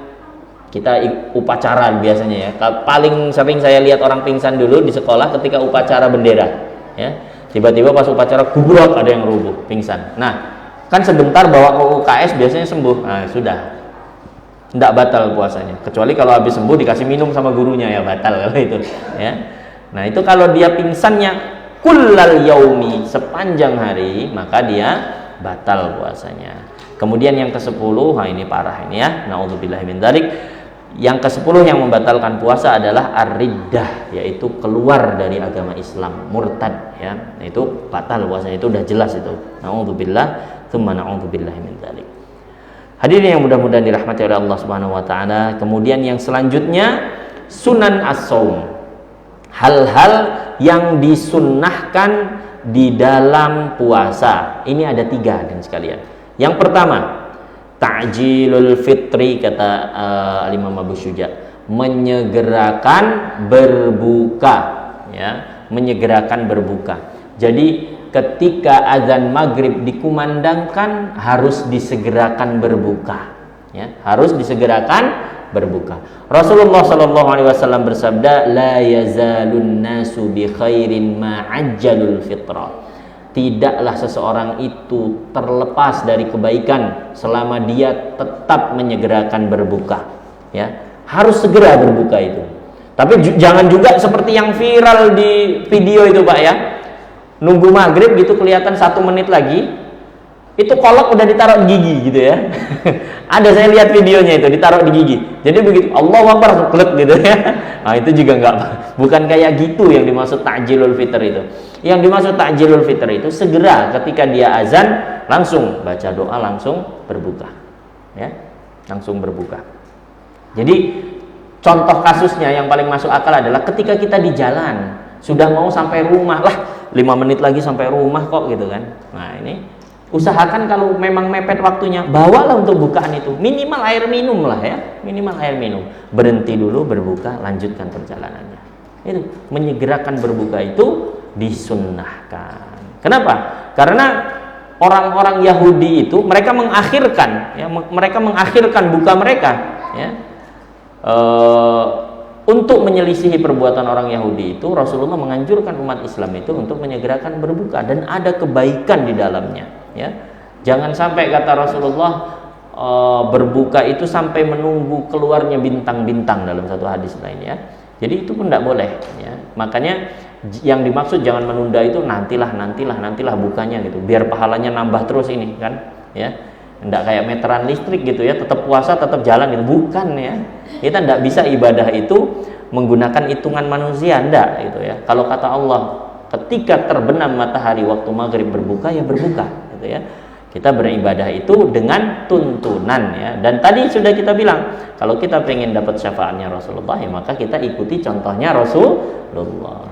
kita upacara biasanya ya, paling sering saya lihat orang pingsan dulu di sekolah ketika upacara bendera ya. Tiba-tiba pas upacara gubrok ada yang rubuh pingsan. Nah, kan sebentar bawa ke UKS biasanya sembuh. Nah, sudah tidak batal puasanya, kecuali kalau habis sembuh dikasih minum sama gurunya ya batal kalau itu ya. Nah, itu kalau dia pingsannya kullal yaumi, sepanjang hari, maka dia batal puasanya. Kemudian yang ke-10, nah ini parah ini ya, naudzubillahi min dzalik, Yang ke-10 yang membatalkan puasa adalah ar-riddah, yaitu keluar dari agama Islam, murtad ya. Itu batal puasanya, itu udah jelas itu. Nauzubillah, tsumma nauzubillahi min dzalik. Hadirin yang mudah-mudahan dirahmati oleh Allah Subhanahu wa taala. Kemudian yang selanjutnya sunan as-shaum. Hal-hal yang disunnahkan di dalam puasa. Ini ada 3 dan sekalian. Yang pertama, ta'jilul fitri, kata Imam Abu Syuja, menyegerakan berbuka ya, menyegerakan berbuka. Jadi ketika azan maghrib dikumandangkan harus disegerakan berbuka ya, harus disegerakan berbuka. Rasulullah sallallahu alaihi wasallam bersabda, la yazalun nasu bi khairin ma ajjalul fitra. Tidaklah seseorang itu terlepas dari kebaikan selama dia tetap menyegerakan berbuka ya, harus segera berbuka itu. Tapi jangan juga seperti yang viral di video itu Pak ya, nunggu maghrib gitu kelihatan 1 menit lagi itu kolak udah ditaruh di gigi gitu ya. Ada, saya lihat videonya itu ditaruh di gigi, jadi begitu Allahu Akbar klik gitu ya. Nah itu juga enggak, bukan kayak gitu yang dimaksud ta'jilul fitr itu. Yang dimaksud ta'jilul fitr itu segera ketika dia azan langsung baca doa, langsung berbuka ya, langsung berbuka. Jadi contoh kasusnya yang paling masuk akal adalah ketika kita di jalan sudah mau sampai rumah, lah 5 menit lagi sampai rumah kok gitu kan. Nah ini usahakan kalau memang mepet waktunya, bawalah untuk bukaan itu minimal air minum lah ya, minimal air minum, berhenti dulu berbuka, lanjutkan perjalanannya. Itu menyegerakan berbuka itu disunnahkan. Kenapa? Karena orang-orang Yahudi itu mereka mengakhirkan ya, mereka mengakhirkan buka mereka ya, untuk menyelisihi perbuatan orang Yahudi itu Rasulullah menganjurkan umat Islam itu untuk menyegerakan berbuka, dan ada kebaikan di dalamnya ya. Jangan sampai kata Rasulullah berbuka itu sampai menunggu keluarnya bintang-bintang dalam satu hadis lain ya. Jadi itu pun tidak boleh ya. Makanya yang dimaksud jangan menunda itu nantilah bukanya gitu, biar pahalanya nambah terus ini kan ya. Tidak kayak meteran listrik gitu ya, tetap puasa tetap jalan gitu, bukan ya. Kita tidak bisa ibadah itu menggunakan hitungan manusia, tidak gitu ya. Kalau kata Allah, ketika terbenam matahari waktu maghrib berbuka ya berbuka gitu ya. Kita beribadah itu dengan tuntunan ya. Dan tadi sudah kita bilang, kalau kita pengen dapat syafaatnya Rasulullah ya maka kita ikuti contohnya Rasulullah.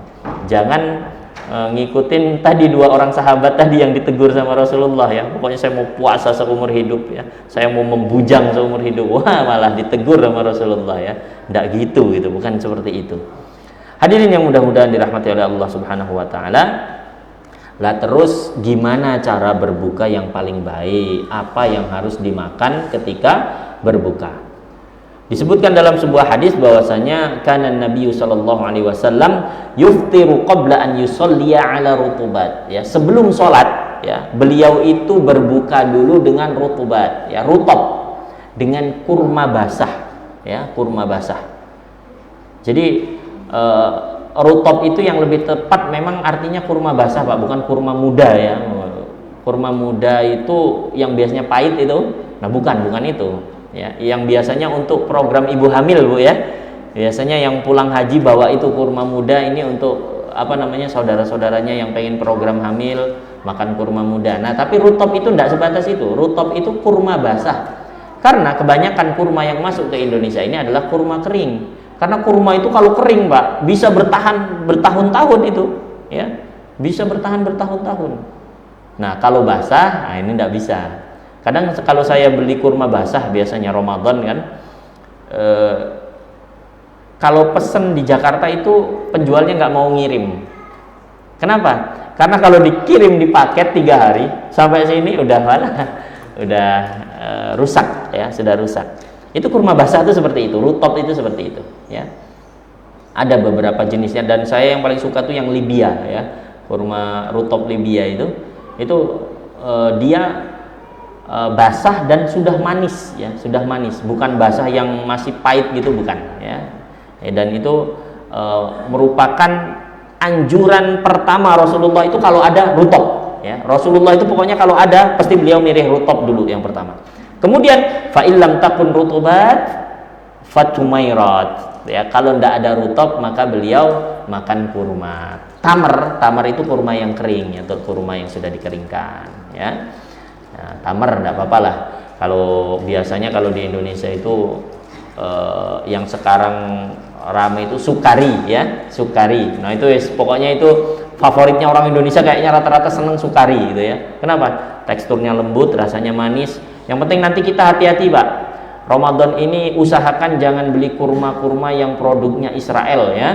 Jangan ngikutin tadi 2 orang sahabat tadi yang ditegur sama Rasulullah ya, pokoknya saya mau puasa seumur hidup ya, saya mau membujang seumur hidup, wah malah ditegur sama Rasulullah ya. Tidak gitu, bukan seperti itu. Hadirin yang mudah-mudahan dirahmati oleh Allah Subhanahu wa taala. Lah terus gimana cara berbuka yang paling baik? Apa yang harus dimakan ketika berbuka? Disebutkan dalam sebuah hadis bahwasanya kana Nabi sallallahu alaihi wasallam yuftiru qabla an yusalliya ala rutubat ya, sebelum sholat ya beliau itu berbuka dulu dengan rutubat ya, rutub, dengan kurma basah ya, kurma basah. Jadi rutub itu yang lebih tepat memang artinya kurma basah Pak, bukan kurma muda ya. Kurma muda itu yang biasanya pahit itu, nah bukan itu ya, yang biasanya untuk program ibu hamil Bu ya, biasanya yang pulang haji bawa itu kurma muda, ini untuk apa namanya, saudara-saudaranya yang pengen program hamil makan kurma muda. Nah tapi rutub itu tidak sebatas itu, rutub itu kurma basah, karena kebanyakan kurma yang masuk ke Indonesia ini adalah kurma kering. Karena kurma itu kalau kering Pak bisa bertahan bertahun-tahun itu ya, bisa bertahan bertahun-tahun. Nah kalau basah, nah ini tidak bisa. Kadang kalau saya beli kurma basah biasanya Ramadan kan, kalau pesen di Jakarta itu penjualnya nggak mau ngirim. Kenapa? Karena kalau dikirim di paket 3 hari sampai sini udah rusak ya, sudah rusak. Itu kurma basah itu seperti itu, rutop itu seperti itu ya. Ada beberapa jenisnya, dan saya yang paling suka tuh yang Libya ya, kurma rutop Libya itu dia basah dan sudah manis ya, sudah manis, bukan basah yang masih pahit gitu, bukan ya. Dan itu merupakan anjuran pertama Rasulullah itu kalau ada rutop ya. Rasulullah itu pokoknya kalau ada pasti beliau milih rutop dulu yang pertama. Kemudian fa illam takun rutubat fatumairat. Ya, kalau tidak ada rutab maka beliau makan kurma. Tamar itu kurma yang kering atau kurma yang sudah dikeringkan. Ya, nah, tamar tidak apa-apa lah. Kalau biasanya kalau di Indonesia itu yang sekarang ramai itu sukari, ya, sukari. Nah itu pokoknya itu favoritnya orang Indonesia, kayaknya rata-rata seneng sukari gitu ya. Kenapa? Teksturnya lembut, rasanya manis. Yang penting nanti kita hati-hati, Pak. Ramadan ini usahakan jangan beli kurma-kurma yang produknya Israel, ya.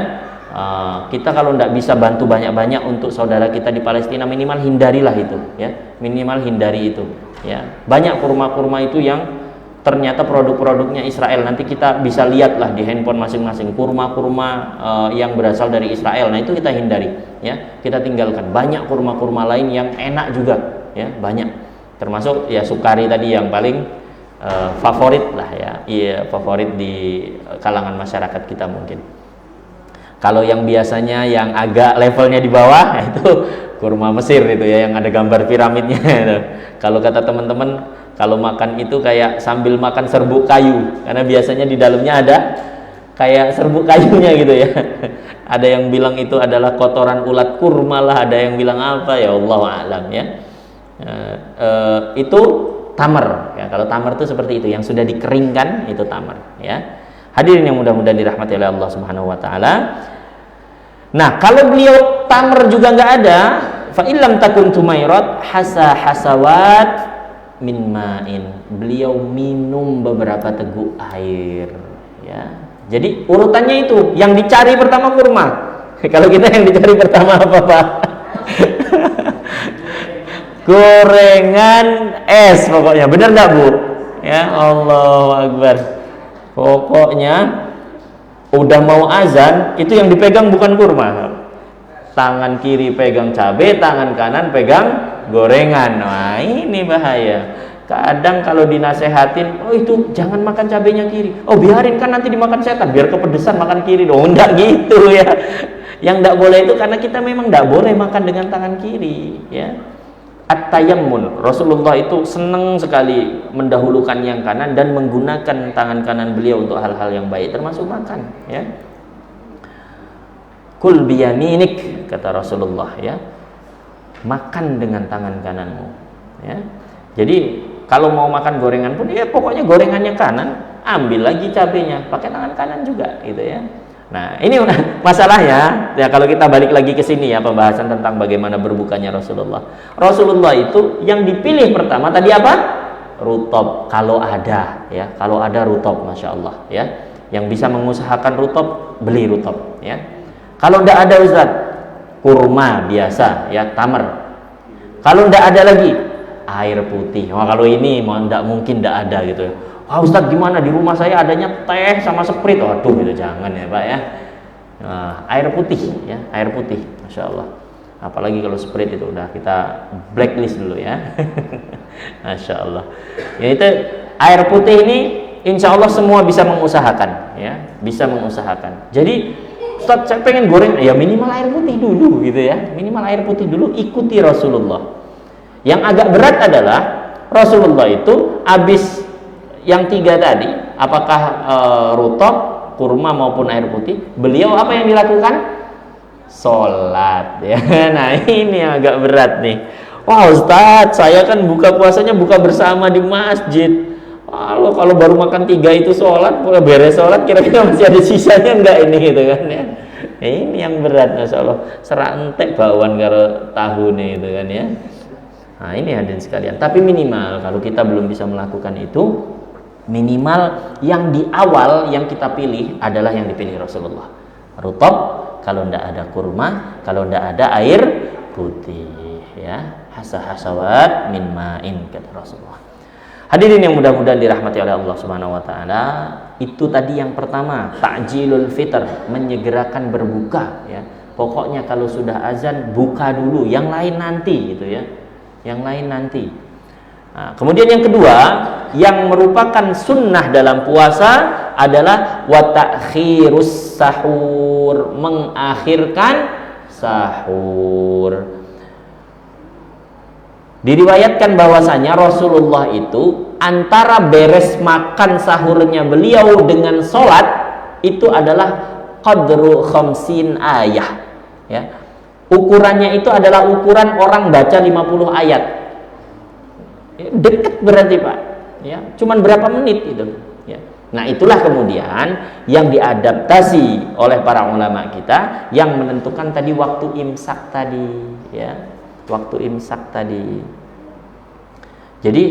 Kita kalau tidak bisa bantu banyak-banyak untuk saudara kita di Palestina, minimal hindarilah itu, ya. Minimal hindari itu, ya. Banyak kurma-kurma itu yang ternyata produk-produknya Israel. Nanti kita bisa lihatlah di handphone masing-masing kurma-kurma yang berasal dari Israel. Nah itu kita hindari, ya. Kita tinggalkan. Banyak kurma-kurma lain yang enak juga, ya, banyak. Termasuk ya sukari tadi yang paling favorit lah, ya. Iya, favorit di kalangan masyarakat kita mungkin. Kalau yang biasanya yang agak levelnya di bawah, itu kurma Mesir itu ya, yang ada gambar piramidnya itu. Kalau kata teman-teman, kalau makan itu kayak sambil makan serbuk kayu, karena biasanya di dalamnya ada kayak serbuk kayunya gitu ya. Ada yang bilang itu adalah kotoran ulat kurma lah, ada yang bilang apa, ya Allah a'lam, ya. Itu tamar, ya. Kalau tamar itu seperti itu, yang sudah dikeringkan itu tamar, ya. Hadirin yang mudah-mudahan dirahmati oleh Allah Subhanahu wa taala. Nah, kalau beliau tamar juga nggak ada, fa illam takun tumairat hasawat min ma'in. Beliau minum beberapa teguk air, ya. Jadi urutannya itu, yang dicari pertama kurma. Kalau kita yang dicari pertama apa, Pak? Gorengan es pokoknya. Benar nggak, Bu? Ya, Allahu Akbar. Pokoknya udah mau azan, itu yang dipegang bukan kurma. Tangan kiri pegang cabai, tangan kanan pegang gorengan. Wah, ini bahaya. Kadang kalau dinasehatin, oh itu jangan makan cabainya kiri. Oh biarin, kan nanti dimakan setan, biar kepedesan makan kiri dong. Enggak gitu, ya. Yang enggak boleh itu karena kita memang enggak boleh makan dengan tangan kiri, ya. At-tayammun, Rasulullah itu senang sekali mendahulukan yang kanan dan menggunakan tangan kanan beliau untuk hal-hal yang baik, termasuk makan, ya. Kul biyaminik, kata Rasulullah, ya. Makan dengan tangan kananmu, ya. Jadi kalau mau makan gorengan pun, ya pokoknya gorengannya kanan, ambil lagi cabenya, pakai tangan kanan juga, gitu ya. Nah, ini masalahnya, ya kalau kita balik lagi ke sini ya, pembahasan tentang bagaimana berbukanya Rasulullah. Rasulullah itu yang dipilih pertama tadi apa? Rutob, kalau ada, ya. Kalau ada rutob, Masya Allah, ya. Yang bisa mengusahakan rutob, beli rutob, ya. Kalau tidak ada, Ustaz, kurma biasa, ya, tamar. Kalau tidak ada lagi, air putih. Wah, kalau ini mau tidak mungkin tidak ada gitu ya. Wah, Ustaz gimana, di rumah saya adanya teh sama Sprite. Waduh, gitu jangan ya, Pak, ya. Nah, air putih, ya, air putih, Masya Allah. Apalagi kalau Sprite itu udah kita blacklist dulu, ya. Masya Allah. Ya, itu air putih ini insya Allah semua bisa mengusahakan, ya, bisa mengusahakan. Jadi Ustaz saya pengen goreng, ya minimal air putih dulu gitu ya, minimal air putih dulu, ikuti Rasulullah. Yang agak berat adalah Rasulullah itu habis yang tiga tadi, apakah rutob, kurma maupun air putih, beliau apa yang dilakukan? Sholat, ya. Nah ini yang agak berat nih. Wah Ustadz, saya kan buka puasanya buka bersama di masjid. Kalau baru makan tiga itu sholat, beres sholat, kira-kira masih ada sisanya enggak ini, gitu kan ya. Ini yang berat, Masya Allah. Serantek bakwan karo tahu nih, gitu kan ya. Nah ini hadirin sekalian. Tapi minimal kalau kita belum bisa melakukan itu, minimal yang di awal yang kita pilih adalah yang dipilih Rasulullah. Rutob, kalau tidak ada kurma, kalau tidak ada air putih, ya. Hasawat min ma'in, kata Rasulullah. Hadirin yang mudah-mudahan dirahmati oleh Allah Subhanahu wa taala, itu tadi yang pertama, ta'jilul fitr, menyegerakan berbuka, ya. Pokoknya kalau sudah azan buka dulu, yang lain nanti, gitu ya. Yang lain nanti. Nah, kemudian yang kedua, yang merupakan sunnah dalam puasa adalah wa ta'khirus sahur, mengakhirkan sahur. Diriwayatkan bahwasanya Rasulullah itu antara beres makan sahurnya beliau dengan sholat itu adalah qadru khamsin ayah, ya. Ukurannya itu adalah ukuran orang baca 50 ayat. Dekat berarti Pak, ya. Cuman berapa menit itu, ya. Nah, itulah kemudian yang diadaptasi oleh para ulama kita yang menentukan tadi waktu imsak tadi, ya. Waktu imsak tadi. Jadi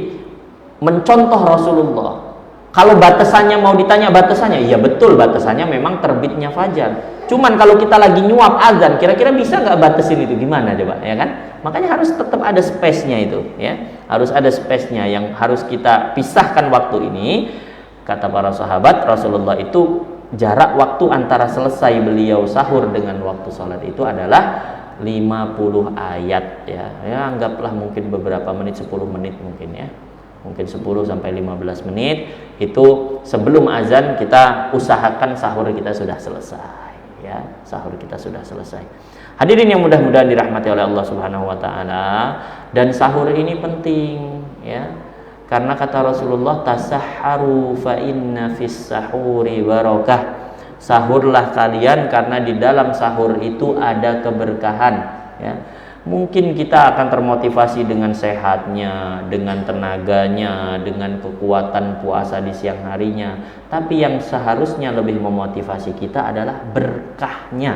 mencontoh Rasulullah. Kalau batasannya mau ditanya batasannya, iya betul batasannya memang terbitnya fajar. Cuman kalau kita lagi nyuap azan, kira-kira bisa nggak batasin itu gimana coba, ya kan? Makanya harus tetap ada space-nya itu, ya. Harus ada space-nya yang harus kita pisahkan waktu ini. Kata para sahabat, Rasulullah itu jarak waktu antara selesai beliau sahur dengan waktu sholat itu adalah 50 ayat, ya. Ya, anggaplah mungkin beberapa menit, 10 menit mungkin, ya. Mungkin 10 sampai 15 menit itu sebelum azan kita usahakan sahur kita sudah selesai, ya. Sahur kita sudah selesai. Hadirin yang mudah-mudahan dirahmati oleh Allah Subhanahu wa taala, dan sahur ini penting, ya. Karena kata Rasulullah, tasahharu fa inna fis sahuri barakah. Sahurlah kalian karena di dalam sahur itu ada keberkahan, ya. Mungkin kita akan termotivasi dengan sehatnya, dengan tenaganya, dengan kekuatan puasa di siang harinya. Tapi yang seharusnya lebih memotivasi kita adalah berkahnya,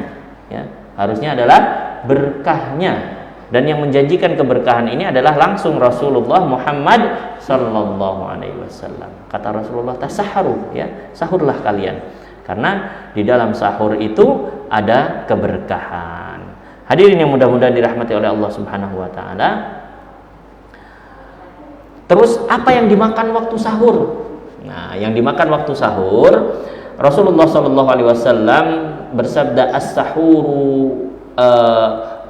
ya. Harusnya adalah berkahnya. Dan yang menjanjikan keberkahan ini adalah langsung Rasulullah Muhammad sallallahu alaihi wasallam. Kata Rasulullah, tasahharu, ya, sahurlah kalian. Karena di dalam sahur itu ada keberkahan. Hadirin yang mudah-mudahan dirahmati oleh Allah Subhanahu wa taala. Terus apa yang dimakan waktu sahur? Nah, yang dimakan waktu sahur, Rasulullah sallallahu alaihi wasallam bersabda, as-sahuru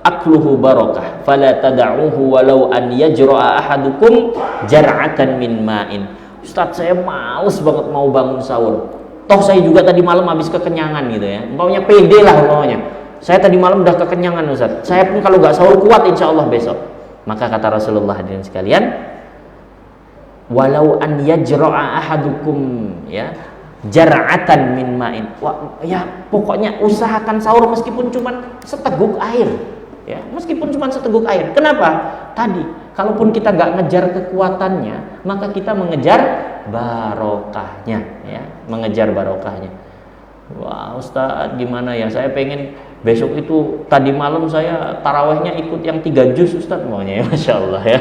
akluhu barakah fala tad'uhu walau an yajra'a ahadukum jar'atan min ma'in. Ustaz, saya males banget mau bangun sahur. Toh saya juga tadi malam habis kekenyangan gitu, ya. Umpamanya pede lah umpamanya. Saya tadi malam udah kekenyangan Ustaz. Saya pun kalau nggak sahur kuat insya Allah besok. Maka kata Rasulullah hadirin sekalian, walau an yajra'a ahadukum, ya, jar'atan min ma'in. Wah, ya pokoknya usahakan sahur meskipun cuma seteguk air. Ya, meskipun cuma seteguk air. Kenapa? Tadi, kalaupun kita nggak ngejar kekuatannya, maka kita mengejar barokahnya, ya, mengejar barokahnya. Wah, Ustaz, gimana ya? Saya pengen besok itu tadi malam saya tarawehnya ikut yang 3 juz Ustaz maunya, ya, Masya Allah, ya.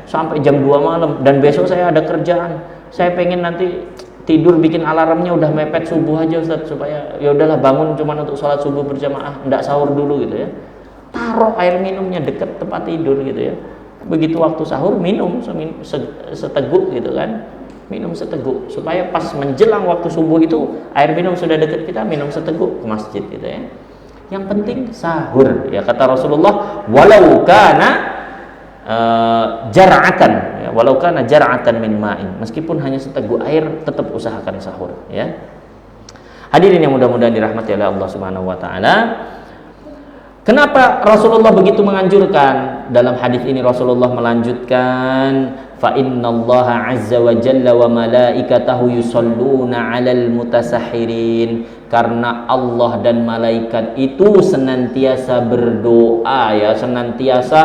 Sampai jam 2 malam dan besok saya ada kerjaan. Saya pengen nanti tidur bikin alarmnya udah mepet subuh aja Ustaz, supaya ya udahlah bangun cuma untuk sholat subuh berjamaah, enggak sahur dulu gitu, ya. Taruh air minumnya dekat tempat tidur gitu, ya. Begitu waktu sahur minum seteguk gitu kan. Minum seteguk supaya pas menjelang waktu subuh itu air minum sudah dekat kita, minum seteguk ke masjid gitu, ya. Yang penting sahur, ya, kata Rasulullah, walau kana jar'atan, ya, walau kana jar'atan min ma'in, meskipun hanya seteguk air tetap usahakan sahur, ya. Hadirin yang mudah-mudahan dirahmati oleh Allah Subhanahu wa taala. Kenapa Rasulullah begitu menganjurkan? Dalam hadis ini Rasulullah melanjutkan, fa innallaha azza wa jalla wa malaikatahu yusalluna 'alal mutasahhirin. Karena Allah dan malaikat itu senantiasa berdoa, ya, senantiasa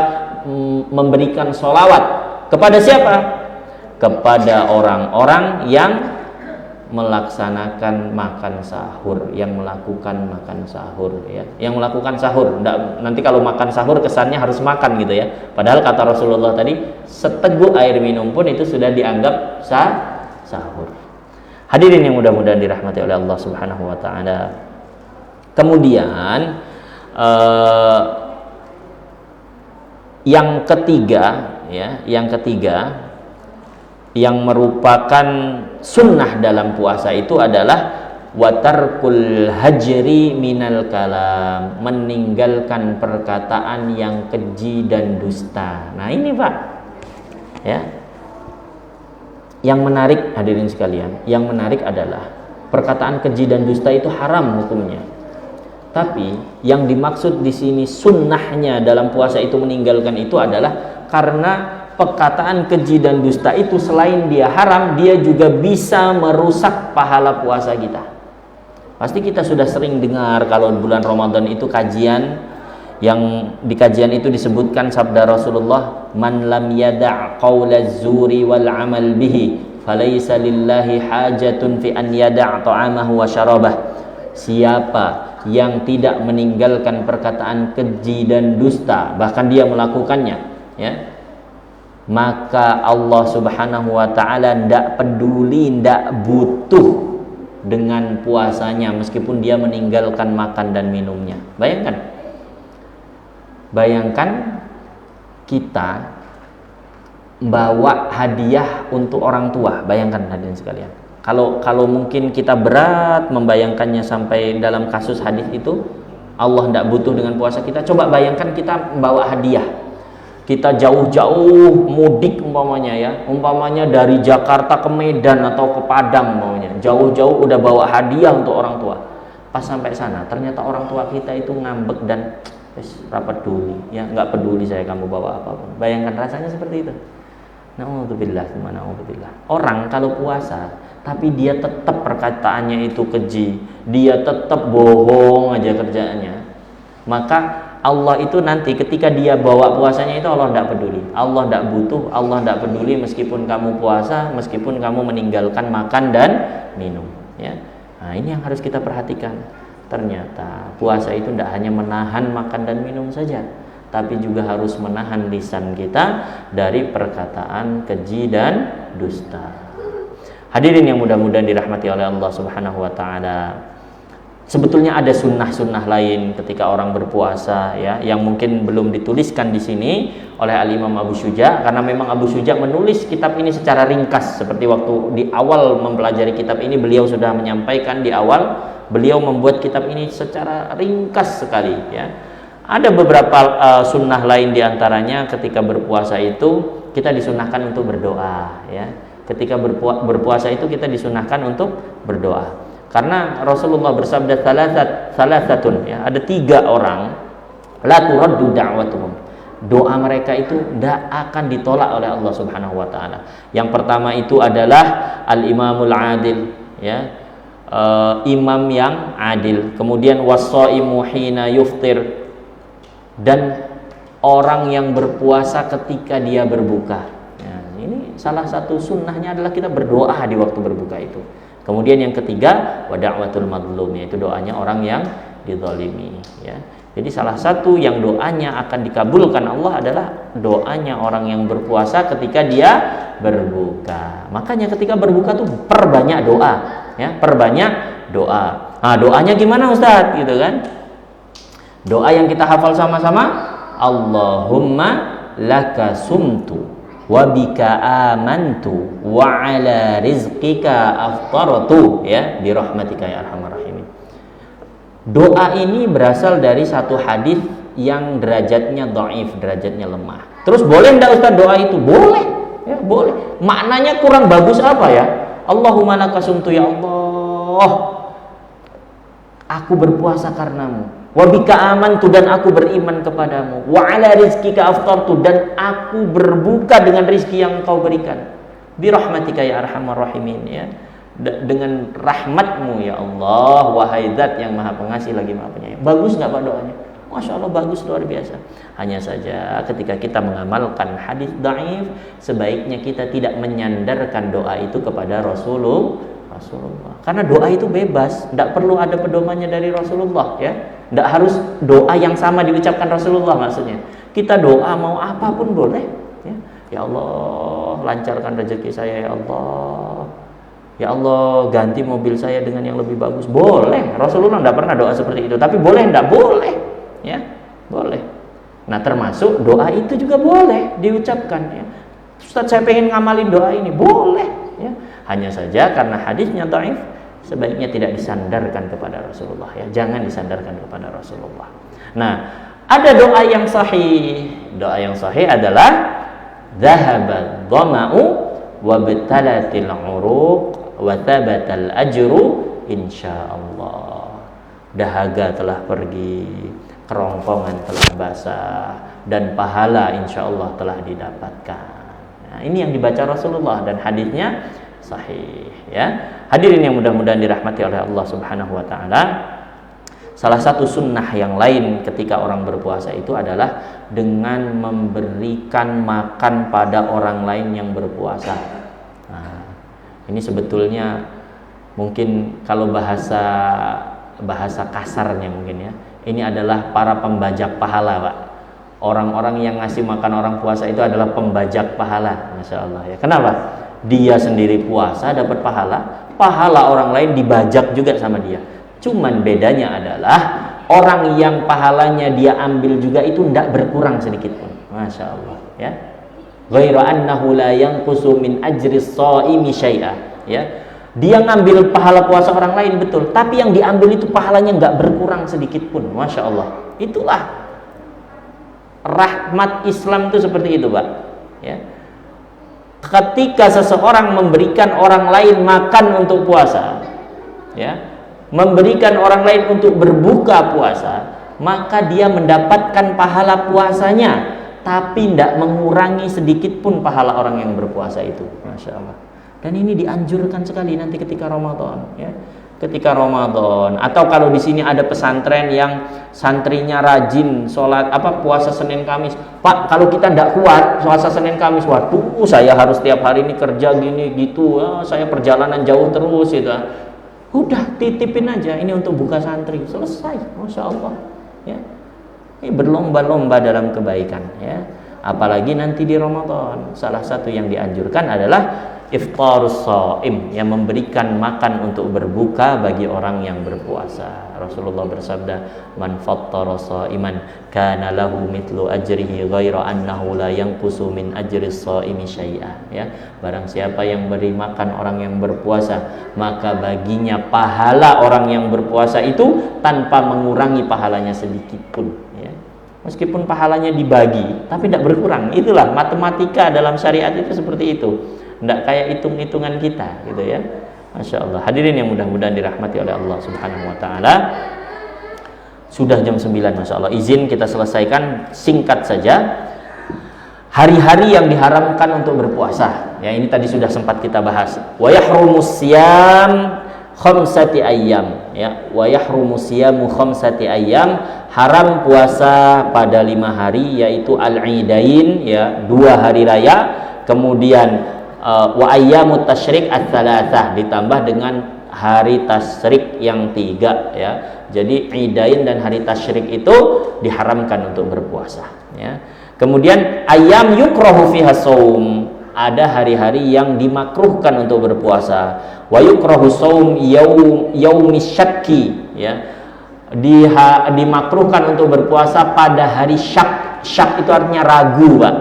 memberikan sholawat kepada siapa? Kepada orang-orang yang melaksanakan makan sahur, yang melakukan makan sahur, ya, yang melakukan sahur. Nanti kalau makan sahur kesannya harus makan gitu, ya. Padahal kata Rasulullah tadi seteguk air minum pun itu sudah dianggap sahur. Hadirin yang mudah-mudahan dirahmati oleh Allah Subhanahu wa taala. Kemudian yang ketiga, ya, yang merupakan sunnah dalam puasa itu adalah watarkul hajri minal kalam, meninggalkan perkataan yang keji dan dusta. Nah ini Pak, ya, yang menarik hadirin sekalian, yang menarik adalah perkataan keji dan dusta itu haram hukumnya. Tapi yang dimaksud di sini sunnahnya dalam puasa itu meninggalkan itu adalah karena perkataan keji dan dusta itu selain dia haram, dia juga bisa merusak pahala puasa kita. Pasti kita sudah sering dengar kalau bulan Ramadan itu kajian, yang di kajian itu disebutkan sabda Rasulullah, man lam yada' qaulaz zuri wal amal bihi falaysa lillahi hajatun fi an yada' ta'amahu wa syarabah. Siapa yang tidak meninggalkan perkataan keji dan dusta, bahkan dia melakukannya, ya, maka Allah Subhanahu wa taala tidak peduli, tidak butuh dengan puasanya meskipun dia meninggalkan makan dan minumnya. Bayangkan kita bawa hadiah untuk orang tua. Bayangkan hadirin sekalian. Kalau mungkin kita berat membayangkannya sampai dalam kasus hadis itu, Allah tidak butuh dengan puasa kita. Coba bayangkan kita membawa hadiah. Kita jauh-jauh mudik umpamanya dari Jakarta ke Medan atau ke Padang umpamanya. Jauh-jauh udah bawa hadiah untuk orang tua. Pas sampai sana ternyata orang tua kita itu ngambek dan rapat peduli, ya nggak peduli saya kamu bawa apapun. Bayangkan rasanya seperti itu. Na'udzubillah. Orang kalau puasa tapi dia tetap perkataannya itu keji, dia tetap bohong aja kerjaannya, maka Allah itu nanti ketika dia bawa puasanya itu Allah tidak peduli, Allah tidak butuh, Allah tidak peduli meskipun kamu puasa, meskipun kamu meninggalkan makan dan minum, ya. Nah, ini yang harus kita perhatikan. Ternyata puasa itu tidak hanya menahan makan dan minum saja, tapi juga harus menahan lisan kita dari perkataan keji dan dusta. Hadirin yang mudah-mudahan dirahmati oleh Allah Subhanahu wa taala. Sebetulnya ada sunnah-sunnah lain ketika orang berpuasa, ya, yang mungkin belum dituliskan di sini oleh Al-Imam Abu Syuja, karena memang Abu Syuja menulis kitab ini secara ringkas. Seperti waktu di awal mempelajari kitab ini, beliau sudah menyampaikan di awal, beliau membuat kitab ini secara ringkas sekali, ya. Ada beberapa sunnah lain diantaranya ketika berpuasa itu kita disunahkan untuk berdoa, ya. Ketika berpuasa itu kita disunahkan untuk berdoa. Karena Rasulullah bersabda salasatun, ya, ada 3 orang la turaddu da'watuhum. Doa mereka itu tidak akan ditolak oleh Allah Subhanahu wa taala. Yang pertama itu adalah al-imamul adil, ya. Imam yang adil. Kemudian was-shaimu hina yuftir, dan orang yang berpuasa ketika dia berbuka. Ya, ini salah satu sunnahnya adalah kita berdoa di waktu berbuka itu. Kemudian yang ketiga, wa da'watul madlum, yaitu doanya orang yang dizalimi, ya. Jadi salah satu yang doanya akan dikabulkan Allah adalah doanya orang yang berpuasa ketika dia berbuka. Makanya ketika berbuka tuh perbanyak doa, ya, perbanyak doa. Nah, doanya gimana Ustaz? Gitu kan? Doa yang kita hafal sama-sama, Allahumma laka sumtu wa bika amantu wa ala rizqika aftartu, ya, bi rahmatika ya arhamar rahimin. Doa ini berasal dari satu hadis yang derajatnya dhaif, derajatnya lemah. Terus boleh enggak Ustaz doa itu? Boleh, ya, boleh. Maknanya kurang bagus apa, ya? Allahumma laka sumtu, ya Allah, aku berpuasa karenamu. Wa bika amantu, dan aku beriman kepadamu. Wa ala rizqika aftartu, dan aku berbuka dengan rizki yang Engkau berikan. Bi rahmatika ya arhamar rahimin, ya. Dengan rahmatmu ya Allah, wahai zat yang maha pengasih lagi maha penyayang. Bagus nggak Pak doanya? Masya Allah, bagus, luar biasa. Hanya saja ketika kita mengamalkan hadis dhaif, sebaiknya kita tidak menyandarkan doa itu kepada Rasulullah. Karena doa itu bebas, tidak perlu ada pedomannya dari Rasulullah, ya. Tidak harus doa yang sama diucapkan Rasulullah, maksudnya. Kita doa mau apapun boleh, ya. Ya Allah, lancarkan rezeki saya, ya Allah. Ya Allah, ganti mobil saya dengan yang lebih bagus. Boleh. Rasulullah tidak pernah doa seperti itu, tapi boleh tidak? Boleh, ya. Boleh. Nah, termasuk doa itu juga boleh diucapkan, ya. Ustaz, saya pengen ngamalin doa ini, boleh, ya. Hanya saja karena hadisnya dhaif, sebaiknya tidak disandarkan kepada Rasulullah, ya. Jangan disandarkan kepada Rasulullah. Nah, ada doa yang sahih. Doa yang sahih adalah dhahaba dhama'u wa batalatil 'uruq wa thabatal ajru insyaallah. Dahaga telah pergi, kerongkongan telah basah, dan pahala insyaallah telah didapatkan. Nah, ini yang dibaca Rasulullah dan hadisnya sahih ya. Hadirin yang mudah-mudahan dirahmati oleh Allah Subhanahu wa taala. Salah satu sunnah yang lain ketika orang berpuasa itu adalah dengan memberikan makan pada orang lain yang berpuasa. Nah, ini sebetulnya mungkin kalau bahasa kasarnya mungkin ya, ini adalah para pembajak pahala, Pak. Orang-orang yang ngasih makan orang puasa itu adalah pembajak pahala, Masya Allah ya. Kenapa? Dia sendiri puasa dapat pahala, pahala orang lain dibajak juga sama dia. Cuman bedanya adalah orang yang pahalanya dia ambil juga itu tidak berkurang sedikit pun, Masya Allah ya. Ghairu annahu la yanqusu min ajri shaimi syai'a ya. Dia ngambil pahala puasa orang lain betul, tapi yang diambil itu pahalanya nggak berkurang sedikit pun, Masya Allah. Itulah rahmat Islam itu seperti itu, Pak ya. Ketika seseorang memberikan orang lain makan untuk puasa ya, memberikan orang lain untuk berbuka puasa, maka dia mendapatkan pahala puasanya, tapi tidak mengurangi sedikit pun pahala orang yang berpuasa itu, Masya Allah. Dan ini dianjurkan sekali nanti ketika Ramadan ya. Ketika Ramadan, atau kalau di sini ada pesantren yang santrinya rajin sholat puasa Senin Kamis, Pak, kalau kita tidak kuat puasa Senin Kamis, waduh saya harus tiap hari ini kerja gini gitu, saya perjalanan jauh terus gitu. Udah titipin aja ini untuk buka santri, selesai, Masya Allah ya. Ini berlomba-lomba dalam kebaikan ya. Apalagi nanti di Ramadan, salah satu yang dianjurkan adalah iftarus shaim, yang memberikan makan untuk berbuka bagi orang yang berpuasa. Rasulullah bersabda, man fattara shaiman kana lahu mithlu ajrihi ghaira annahu la yanqusu min ajri shaimi syai'a ya. Barang siapa yang beri makan orang yang berpuasa, maka baginya pahala orang yang berpuasa itu tanpa mengurangi pahalanya sedikit pun ya. Meskipun pahalanya dibagi tapi tidak berkurang. Itulah matematika dalam syariat itu seperti itu. Tidak kayak hitung-hitungan kita gitu ya. Masya Allah. Hadirin yang mudah-mudahan dirahmati oleh Allah Subhanahu wa ta'ala. Sudah jam 9, Masya Allah. Izin kita selesaikan singkat saja hari-hari yang diharamkan untuk berpuasa ya. Ini tadi sudah sempat kita bahas. Wa yahrumus siyam khamsati ayyam ya. Wa yahrumus siyamu khamsati ayyam, haram puasa pada 5 hari, yaitu al-idain ya, 2 hari raya, kemudian wa ayyamut tasyrik ats-tsalatsah, ditambah dengan hari tasyrik yang 3 ya. Jadi idain dan hari tasyrik itu diharamkan untuk berpuasa ya. Kemudian ayyam yukrahu fiha shaum, ada hari-hari yang dimakruhkan untuk berpuasa. Wa yukrahu shaum yaumis syakki ya. Dimakruhkan untuk berpuasa pada hari syak. Syak itu artinya ragu, Pak.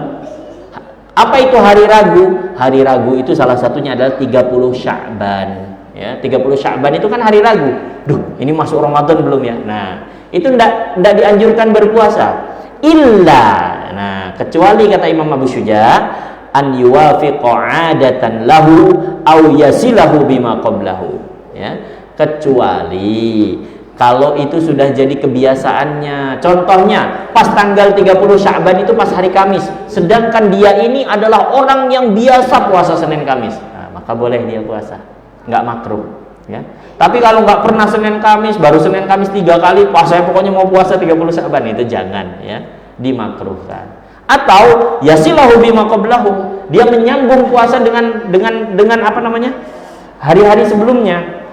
Apa itu hari ragu? Hari ragu itu salah satunya adalah 30 Sya'ban ya. 30 Sya'ban itu kan hari ragu. Duh, ini masuk Ramadan belum ya? Nah, itu enggak dianjurkan berpuasa. Kecuali kata Imam Abu Syuja, an yuwafiqa 'adatan lahu aw yasilahu bima qablahu ya. Kecuali kalau itu sudah jadi kebiasaannya. Contohnya, pas tanggal 30 Sya'ban itu pas hari Kamis, sedangkan dia ini adalah orang yang biasa puasa Senin Kamis, maka boleh dia puasa, nggak makruh ya. Tapi kalau nggak pernah Senin Kamis, baru Senin Kamis 3 kali, saya pokoknya mau puasa 30 Sya'ban, itu jangan ya, dimakruhkan. Atau yasilahu bima qablahu, dia menyambung puasa dengan apa namanya? Hari-hari sebelumnya.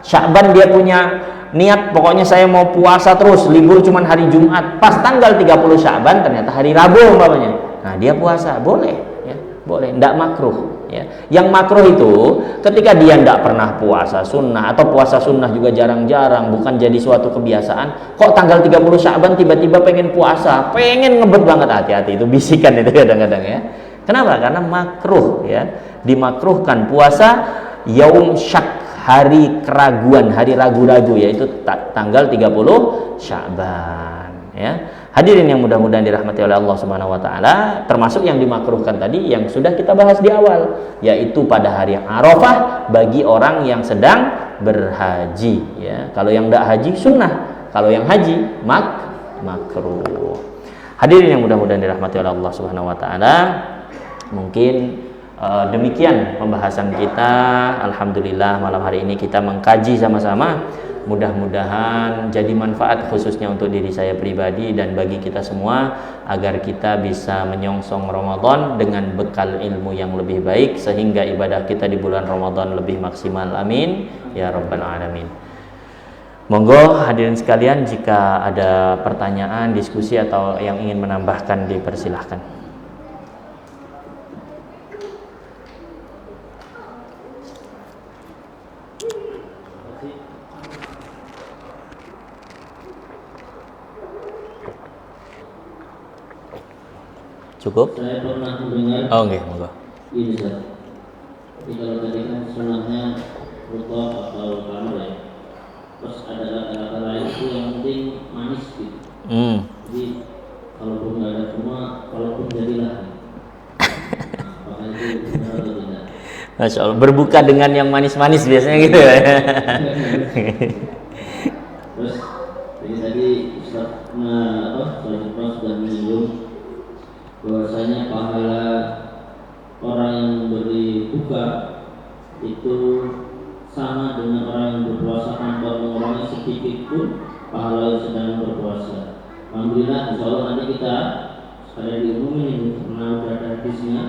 Sya'ban dia punya niat, pokoknya saya mau puasa terus, libur cuman hari Jumat, pas tanggal 30 Sya'ban ternyata hari Rabu umpamanya, nah dia puasa, boleh ya, boleh, tidak makruh ya. Yang makruh itu ketika dia tidak pernah puasa sunnah, atau puasa sunnah juga jarang-jarang, bukan jadi suatu kebiasaan, kok tanggal 30 Sya'ban tiba-tiba pengen puasa, pengen ngebet banget, hati-hati, itu bisikan itu kadang-kadang ya. Kenapa? Karena makruh ya, dimakruhkan puasa yaum syak, hari keraguan, hari ragu-ragu, yaitu tanggal 30 Sya'ban ya. Hadirin yang mudah-mudahan dirahmati oleh Allah Subhanahu wa taala, termasuk yang dimakruhkan tadi yang sudah kita bahas di awal, yaitu pada hari Arafah bagi orang yang sedang berhaji ya. Kalau yang tidak haji sunnah, kalau yang haji makruh. Hadirin yang mudah-mudahan dirahmati oleh Allah Subhanahu wa taala, Mungkin demikian pembahasan kita. Alhamdulillah malam hari ini kita mengkaji sama-sama. Mudah-mudahan jadi manfaat khususnya untuk diri saya pribadi dan bagi kita semua, agar kita bisa menyongsong Ramadan dengan bekal ilmu yang lebih baik sehingga ibadah kita di bulan Ramadan lebih maksimal. Amin ya rabbal alamin. Monggo hadirin sekalian, jika ada pertanyaan, diskusi atau yang ingin menambahkan dipersilahkan. Cukup? Saya pernah mendengar. Oh enggak, monggo. Ini Ustaz. Tapi kalau tadi kan sunahnya rutop atau kamar ya. Terus ada kata-kata lain itu yang penting manis gitu. Jadi kalaupun nggak ada cuma, kalaupun jadilah. Nah, apakah itu benar atau tidak? Masya Allah, berbuka dengan yang manis-manis biasanya gitu ya. Terus ini tadi Ustaz sudah menyinggung bahwasanya pahala orang yang memberi buka itu sama dengan orang yang berpuasa tanpa mengurangi sedikit pun pahala yang sedang berpuasa. Alhamdulillah, insya Allah nanti kita sekalian diumumin ini pernah ada hadisnya,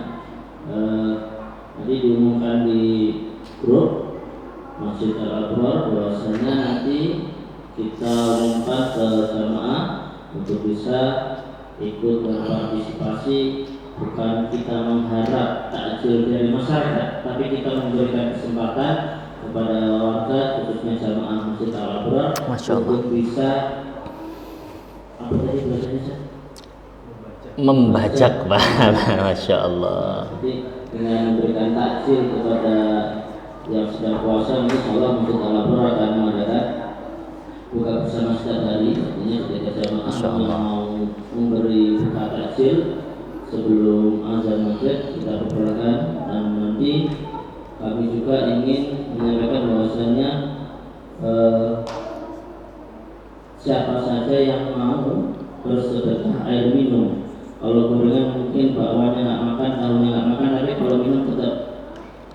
nanti diumumkan di grup Masjid Al-Abrar bahwasanya nanti kita umumkan ke jamaah untuk bisa ikut berpartisipasi. Bukan kita mengharap takjil dari masyarakat, tapi kita memberikan kesempatan kepada warga khususnya jamaah Masjid Al-Abrar untuk bisa apa tadi bahasanya? Membajak, Pak. Masya Allah. Jadi dengan memberikan takjil kepada yang sedang puasa, insya Allah Masjid Al-Abrar akan mengadakan buka bersama setiap hari. Artinya ketika jamaah yang mau memberi buka takjil sebelum azan maghrib kita perbolehkan, dan nanti kami juga ingin menyampaikan bahwasanya siapa saja yang mau bersedekah air minum. Kalau gorengan mungkin bawaannya nggak makan, tahunya nggak makan, tapi kalau minum tetap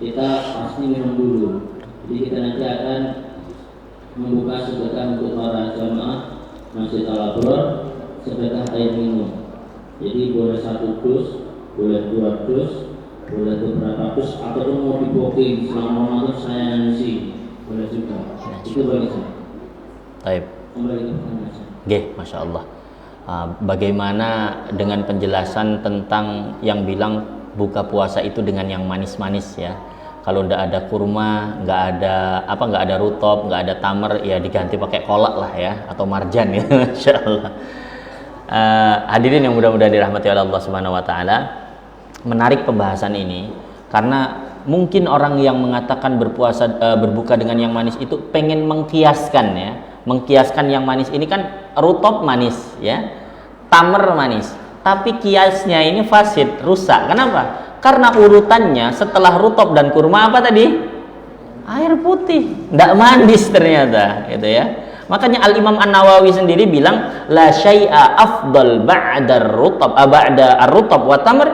kita pasti minum dulu. Jadi kita nanti akan membuka sedekah untuk para jamaah Masjid Al-Abrar, sedekah air minum. Jadi boleh 1 dus, boleh 2 dus, boleh beberapa dus, ataupun mau di booking selama Ramadan saya ngisi, boleh juga. Itu bagi saya. Baik. Kembali ke pertanyaan saya. Oke, Masya Allah. Bagaimana dengan penjelasan tentang yang bilang buka puasa itu dengan yang manis-manis ya? Kalau nggak ada kurma, nggak ada rutop, nggak ada tamar, ya diganti pakai kolak lah ya, atau marjan ya, Masya Allah. Hadirin yang mudah-mudahan dirahmati oleh Allah Subhanahu Wa Taala, menarik pembahasan ini karena mungkin orang yang mengatakan berbuka dengan yang manis itu pengen mengkiaskan yang manis ini kan rutop manis ya, tamar manis, tapi kiasnya ini fasid, rusak. Kenapa? Karena urutannya setelah rutop dan kurma apa tadi? Air putih, tidak manis ternyata, gitu ya. Makanya Al-Imam An-Nawawi sendiri bilang la syai'a afdal ba'da ar-rutab wa tamr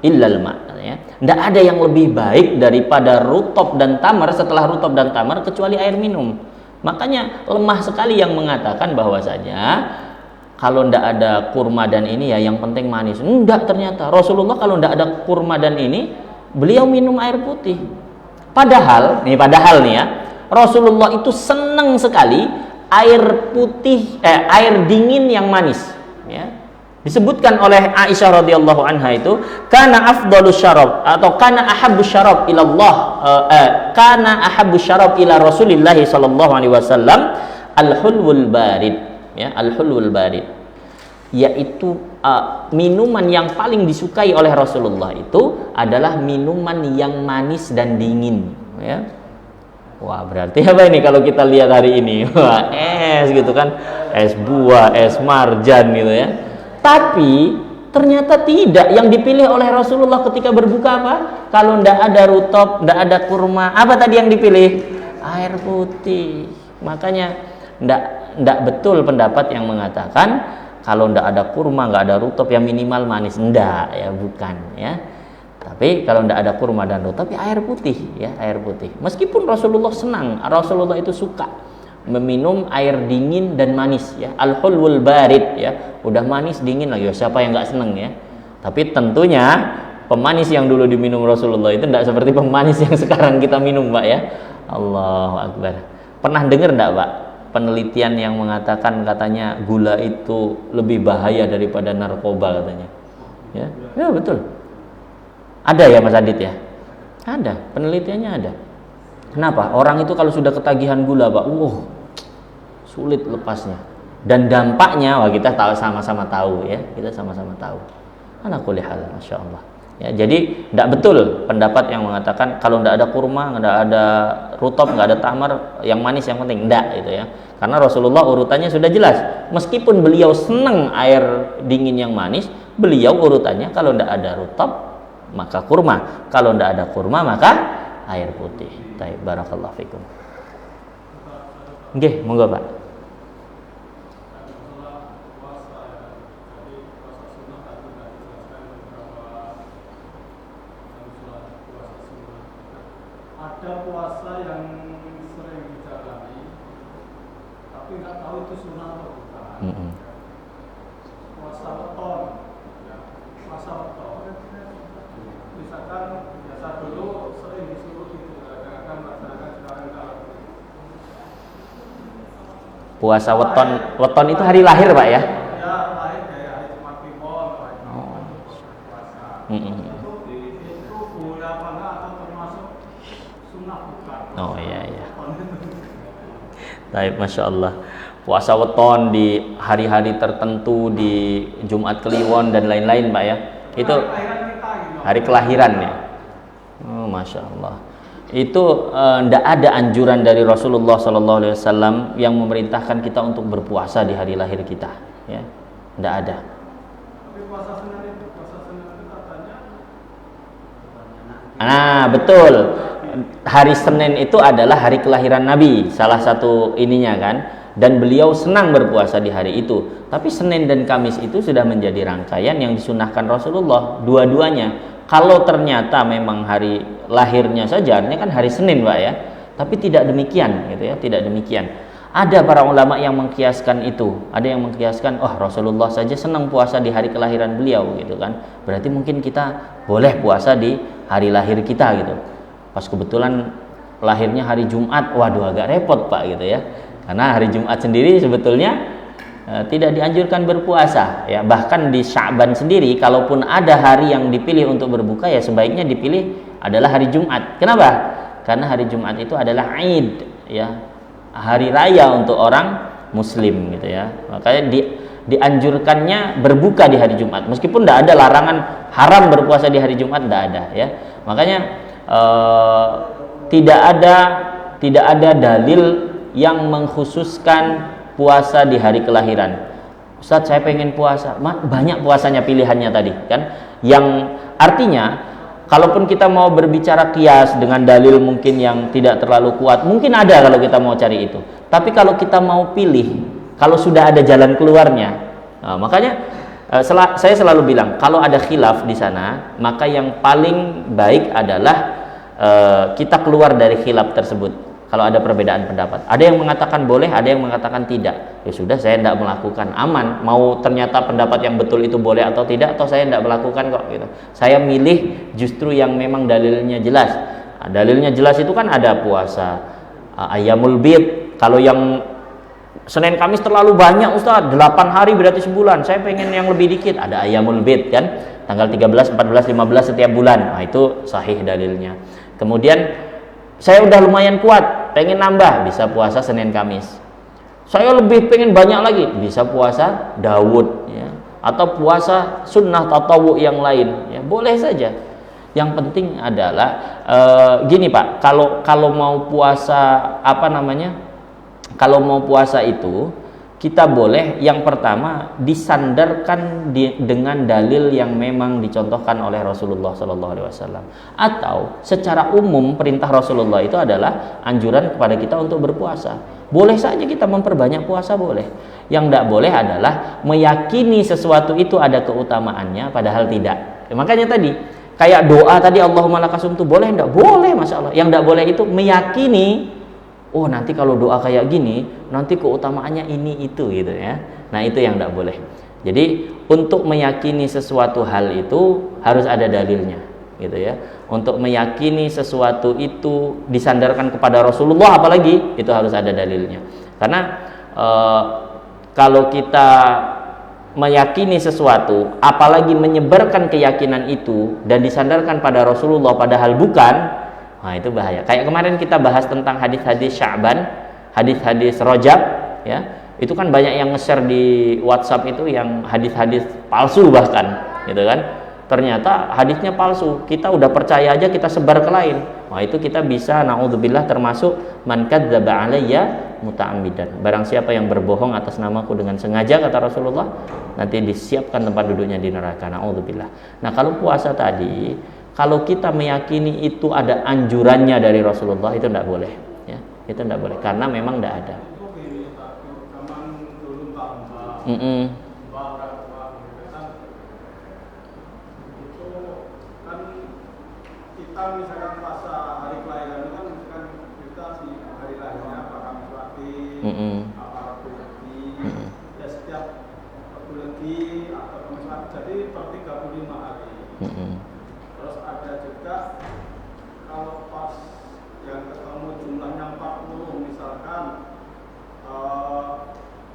illa al-ma', ya. Tidak ada yang lebih baik daripada rutop dan tamar setelah rutop dan tamar kecuali air minum. Makanya lemah sekali yang mengatakan bahwasanya kalau tidak ada kurma dan ini ya yang penting manis. Enggak, ternyata Rasulullah kalau tidak ada kurma dan ini beliau minum air putih. Padahal nih ya, Rasulullah itu senang sekali air putih, air dingin yang manis ya. Disebutkan oleh Aisyah radhiyallahu anha itu kana afdalu syarab atau kana ahabbu syarab ila Allah, kana ahabbu syarab ila Rasulillah sallallahu alaihi wasallam al-hulwul barid ya, al-hulwul barid, yaitu minuman yang paling disukai oleh Rasulullah itu adalah minuman yang manis dan dingin ya. Wah, berarti apa ini kalau kita lihat hari ini? Wah, es gitu kan, es buah, es marjan gitu ya. Tapi ternyata tidak, yang dipilih oleh Rasulullah ketika berbuka apa? Kalau ndak ada rutop, ndak ada kurma, apa tadi yang dipilih? Air putih. Makanya ndak betul pendapat yang mengatakan kalau ndak ada kurma, nggak ada rutop, yang minimal manis. Ndak ya, bukan ya. Tapi kalau tidak ada kurma dan roti, tapi air putih ya, air putih. Meskipun Rasulullah senang, Rasulullah itu suka meminum air dingin dan manis ya, al-hulwul barid ya, udah manis dingin lagi, siapa yang nggak seneng ya. Tapi tentunya pemanis yang dulu diminum Rasulullah itu tidak seperti pemanis yang sekarang kita minum, Pak ya. Allahu Akbar. Pernah dengar enggak, Pak, penelitian yang mengatakan katanya gula itu lebih bahaya daripada narkoba katanya? Ya, ya betul. Ada ya Mas Adit ya? Ada, penelitiannya ada. Kenapa? Orang itu kalau sudah ketagihan gula, Pak, sulit lepasnya. Dan dampaknya, kita tahu, sama-sama tahu ya, kita sama-sama tahu. Ala kulli hal, masya Allah. Ya, jadi tidak betul pendapat yang mengatakan kalau tidak ada kurma, tidak ada rutop, tidak ada tamar, yang manis yang penting. Tidak itu ya. Karena Rasulullah urutannya sudah jelas. Meskipun beliau senang air dingin yang manis, beliau urutannya kalau tidak ada rutop maka kurma, kalau tidak ada kurma maka air putih. Baik, barakallahu fikum. Nggih, monggo Pak. Ada puasa yang sering dijalani, tapi nggak tahu itu sunnah atau bukan. Puasa weton, ya. Puasa weton, misalkan biasa dulu sering disuruh gitu, kadang-kadang masyarakat sekarang kalau puasa weton, weton itu hari lahir Pak ya? ya lahir kayak hari Jumat Kliwon, hari puasa. Itu boleh apa enggak atau termasuk sunnah bukan? Oh iya. Baik, masya Allah. Puasa weton di hari-hari tertentu, di Jumat Kliwon dan lain-lain Pak ya? Itu hari kelahiran ya? Oh, masya Allah. Itu tidak ada anjuran dari Rasulullah SAW yang memerintahkan kita untuk berpuasa di hari lahir kita, ya, tidak ada. Tapi puasa Senin itu katanya. Nah betul, hari Senin itu adalah hari kelahiran Nabi, salah satu ininya kan, dan beliau senang berpuasa di hari itu. Tapi Senin dan Kamis itu sudah menjadi rangkaian yang disunahkan Rasulullah, dua-duanya. Kalau ternyata memang hari lahirnya saja, ini kan hari Senin Pak ya, tapi tidak demikian gitu ya, tidak demikian. Ada para ulama yang mengkiaskan itu, ada yang mengkiaskan, Rasulullah saja senang puasa di hari kelahiran beliau gitu kan, berarti mungkin kita boleh puasa di hari lahir kita gitu. Pas kebetulan lahirnya hari Jumat, waduh agak repot Pak gitu ya, karena hari Jumat sendiri sebetulnya tidak dianjurkan berpuasa ya. Bahkan di Sya'ban sendiri, kalaupun ada hari yang dipilih untuk berbuka, ya sebaiknya dipilih adalah hari Jumat. Kenapa? Karena hari Jumat itu adalah Aid ya, hari raya untuk orang muslim gitu ya. Makanya dianjurkannya berbuka di hari Jumat, meskipun tidak ada larangan haram berpuasa di hari Jumat, tidak ada ya. Makanya tidak ada dalil yang mengkhususkan puasa di hari kelahiran. Ustadz, saya pengen puasa, banyak puasanya pilihannya tadi kan, yang artinya kalaupun kita mau berbicara kias dengan dalil mungkin yang tidak terlalu kuat, mungkin ada kalau kita mau cari itu. Tapi kalau kita mau pilih, kalau sudah ada jalan keluarnya, makanya saya selalu bilang, kalau ada khilaf di sana, maka yang paling baik adalah kita keluar dari khilaf tersebut. Kalau ada perbedaan pendapat, ada yang mengatakan boleh, ada yang mengatakan tidak, ya sudah, saya tidak melakukan, aman. Mau ternyata pendapat yang betul itu boleh atau tidak, atau saya tidak melakukan kok gitu. Saya milih justru yang memang dalilnya jelas. Dalilnya jelas itu kan ada puasa Ayyamul Bid. Kalau yang Senin Kamis terlalu banyak Ustaz, 8 hari berarti sebulan, saya pengen yang lebih dikit, ada Ayyamul Bid kan, tanggal 13, 14, 15 setiap bulan. Nah itu sahih dalilnya. Kemudian saya udah lumayan kuat, pengen nambah, bisa puasa Senin Kamis. Saya lebih pengen banyak lagi, bisa puasa Daud ya, atau puasa sunnah tatawu yang lain ya, boleh saja. Yang penting adalah gini Pak, kalau mau puasa kalau mau puasa itu kita boleh, yang pertama disandarkan dengan dalil yang memang dicontohkan oleh Rasulullah SAW, atau secara umum perintah Rasulullah itu adalah anjuran kepada kita untuk berpuasa. Boleh saja kita memperbanyak puasa, boleh. Yang tidak boleh adalah meyakini sesuatu itu ada keutamaannya padahal tidak. Makanya tadi Kayak doa tadi Allahumma lakasum tuh boleh enggak? Boleh, Masya Allah. Yang enggak boleh itu meyakini, oh nanti kalau doa kayak gini, nanti keutamaannya ini itu gitu ya. Nah itu yang enggak boleh. Jadi untuk meyakini sesuatu hal itu harus ada dalilnya gitu ya. Untuk meyakini sesuatu itu disandarkan kepada Rasulullah apalagi itu harus ada dalilnya. Karena kalau kita meyakini sesuatu, apalagi menyebarkan keyakinan itu dan disandarkan pada Rasulullah padahal bukan, nah itu bahaya. Kayak kemarin kita bahas tentang hadis-hadis Sya'ban, hadis-hadis Rajab, ya, itu kan banyak yang nge-share di WhatsApp itu yang hadis-hadis palsu bahkan, gitu kan? Ternyata hadisnya palsu, kita udah percaya aja kita sebar ke lain. Nah itu kita bisa, naudzubillah, termasuk man kadzdzaba alayya muta'ammidan. Barang siapa yang berbohong atas namaku dengan sengaja, kata Rasulullah, nanti disiapkan tempat duduknya di neraka. Naudzubillah. Nah kalau puasa tadi, kalau kita meyakini itu ada anjurannya dari Rasulullah, itu tidak boleh, ya, itu tidak boleh karena memang tidak ada. Kita misalkan puasa hari kelahiran itu kan misalkan kita di hari lahirnya apakah Rabi, apa Rabi lagi, ya setiap Rabi lagi atau misalkan jadi per 35 hari. Terus ada juga kalau pas yang ketemu jumlahnya 40 misalkan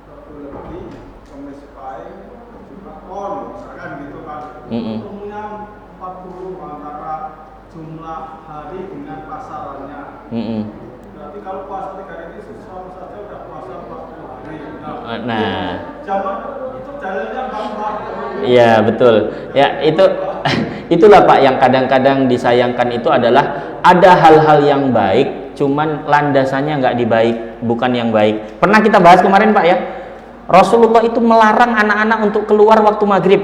Rabi lagi, Kamis Pahing, Jumat Pon misalkan gitu kan. Ketemunya 40 antara jumlah hari dengan pasarannya. Berarti kalau puasa 3 hari ini sama saja udah puasa 40 hari. Nah, zaman itu dalilnya bambang. iya betul. Ya itulah Pak yang kadang-kadang disayangkan itu adalah ada hal-hal yang baik, cuman landasannya nggak dibaik, bukan yang baik. Pernah kita bahas kemarin Pak ya, Rasulullah itu melarang anak-anak untuk keluar waktu maghrib.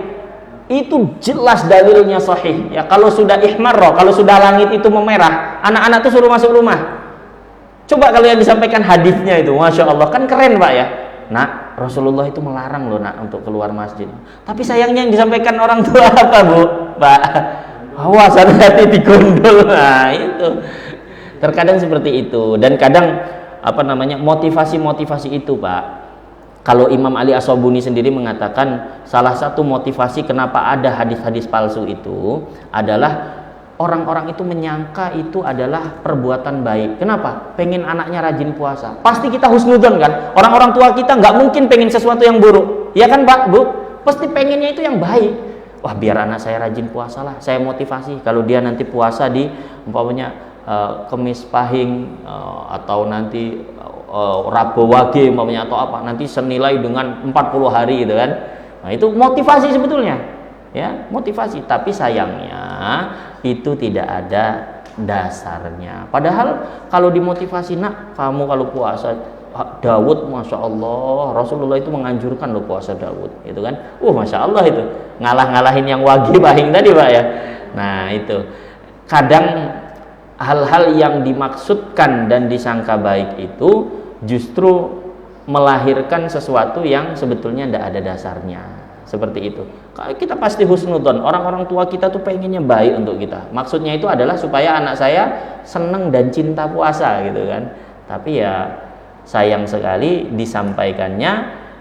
Itu jelas dalilnya sahih ya. Kalau sudah ihmarra, kalau sudah langit itu memerah, anak-anak itu suruh masuk rumah. Coba kalau yang disampaikan hadisnya itu, Masya Allah, kan keren Pak ya. Nak, Rasulullah itu melarang loh nak untuk keluar masjid. Tapi sayangnya yang disampaikan orang tua apa Bu? Pak, awas hati-hati digondol. Nah itu terkadang seperti itu. Dan kadang motivasi-motivasi itu Pak. Kalau Imam Ali As-Sabuni sendiri mengatakan salah satu motivasi kenapa ada hadis-hadis palsu itu adalah orang-orang itu menyangka itu adalah perbuatan baik. Kenapa? Pengen anaknya rajin puasa. Pasti kita husnudzon kan? Orang-orang tua kita nggak mungkin pengen sesuatu yang buruk. Ya kan Pak, Bu? Pasti pengennya itu yang baik. Wah biar anak saya rajin puasa lah. Saya motivasi kalau dia nanti puasa di umpamanya Kamis Pahing atau nanti Rabu Wage umpamanya atau apa, nanti senilai dengan 40 hari gitu kan. Nah itu motivasi sebetulnya ya, motivasi, tapi sayangnya itu tidak ada dasarnya. Padahal kalau dimotivasi, nak kamu kalau puasa Daud, Masya Allah, Rasulullah itu menganjurkan lo puasa Daud gitu kan. Masya Allah, itu ngalah-ngalahin yang Wage Pahing tadi Pak ya. Nah itu kadang hal-hal yang dimaksudkan dan disangka baik itu justru melahirkan sesuatu yang sebetulnya tidak ada dasarnya. Seperti itu. Kita pasti husnudzon, orang-orang tua kita tuh pengennya baik untuk kita. Maksudnya itu adalah supaya anak saya senang dan cinta puasa gitu kan. Tapi ya sayang sekali disampaikannya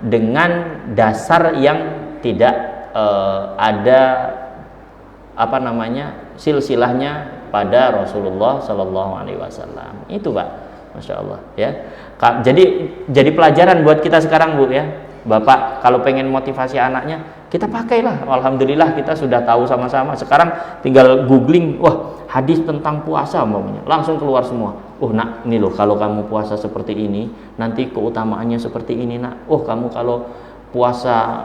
dengan dasar yang tidak ada silsilahnya pada Rasulullah Shallallahu Alaihi Wasallam. Itu Pak, Masya Allah ya. Jadi pelajaran buat kita sekarang Bu ya. Bapak kalau pengen motivasi anaknya, kita pakailah. Alhamdulillah kita sudah tahu sama-sama. Sekarang tinggal googling, wah hadis tentang puasa umpamanya, langsung keluar semua. Nak ini loh, kalau kamu puasa seperti ini, nanti keutamaannya seperti ini nak. Kamu kalau puasa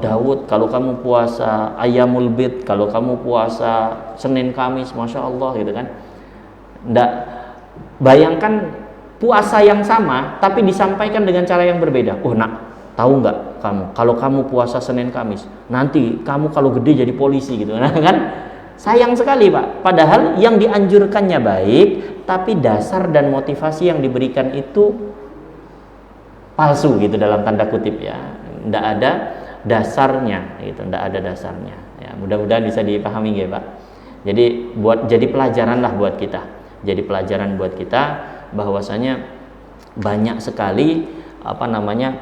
Daud, kalau kamu puasa Ayyamul Bid, kalau kamu puasa Senin Kamis, Masya Allah gitu kan. Nggak, bayangkan puasa yang sama tapi disampaikan dengan cara yang berbeda. Nak, tahu nggak kamu kalau kamu puasa Senin Kamis, nanti kamu kalau gede jadi polisi gitu. Nah kan sayang sekali Pak, padahal yang dianjurkannya baik tapi dasar dan motivasi yang diberikan itu palsu gitu dalam tanda kutip ya. Tidak ada dasarnya gitu, tidak ada dasarnya ya. Mudah-mudahan bisa dipahami ya Pak Jadi jadi pelajaran lah buat kita. Jadi pelajaran buat kita bahwasanya banyak sekali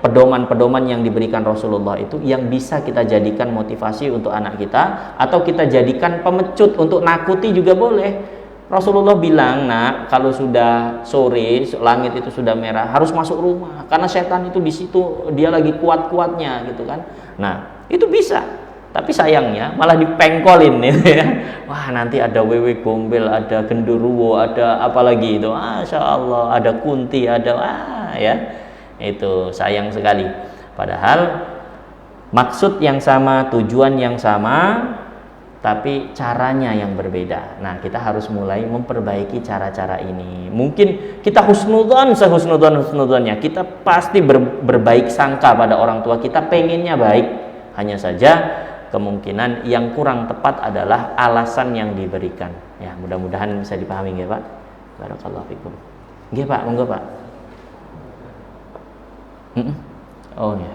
pedoman-pedoman yang diberikan Rasulullah itu yang bisa kita jadikan motivasi untuk anak kita, atau kita jadikan pemecut untuk nakuti juga boleh. Rasulullah bilang, nak, kalau sudah sore, langit itu sudah merah, harus masuk rumah, karena setan itu di situ dia lagi kuat-kuatnya gitu kan. Nah, itu bisa. Tapi sayangnya malah dipengkolin gitu ya. Wah, nanti ada wewe gombel, ada genderuwo, ada apa lagi itu. Masya Allah, ada kunti, ada ya. Itu sayang sekali. Padahal maksud yang sama, tujuan yang sama, tapi caranya yang berbeda. Nah, kita harus mulai memperbaiki cara-cara ini. Mungkin kita husnudzon, sehusnudzon-husnudzonnya. Kita pasti berbaik sangka pada orang tua kita, pengennya baik. Hanya saja kemungkinan yang kurang tepat adalah alasan yang diberikan. Ya, mudah-mudahan bisa dipahami nggih, Pak. Barakallahu fikum. Nggih, Pak, monggo, Pak. Oh ya.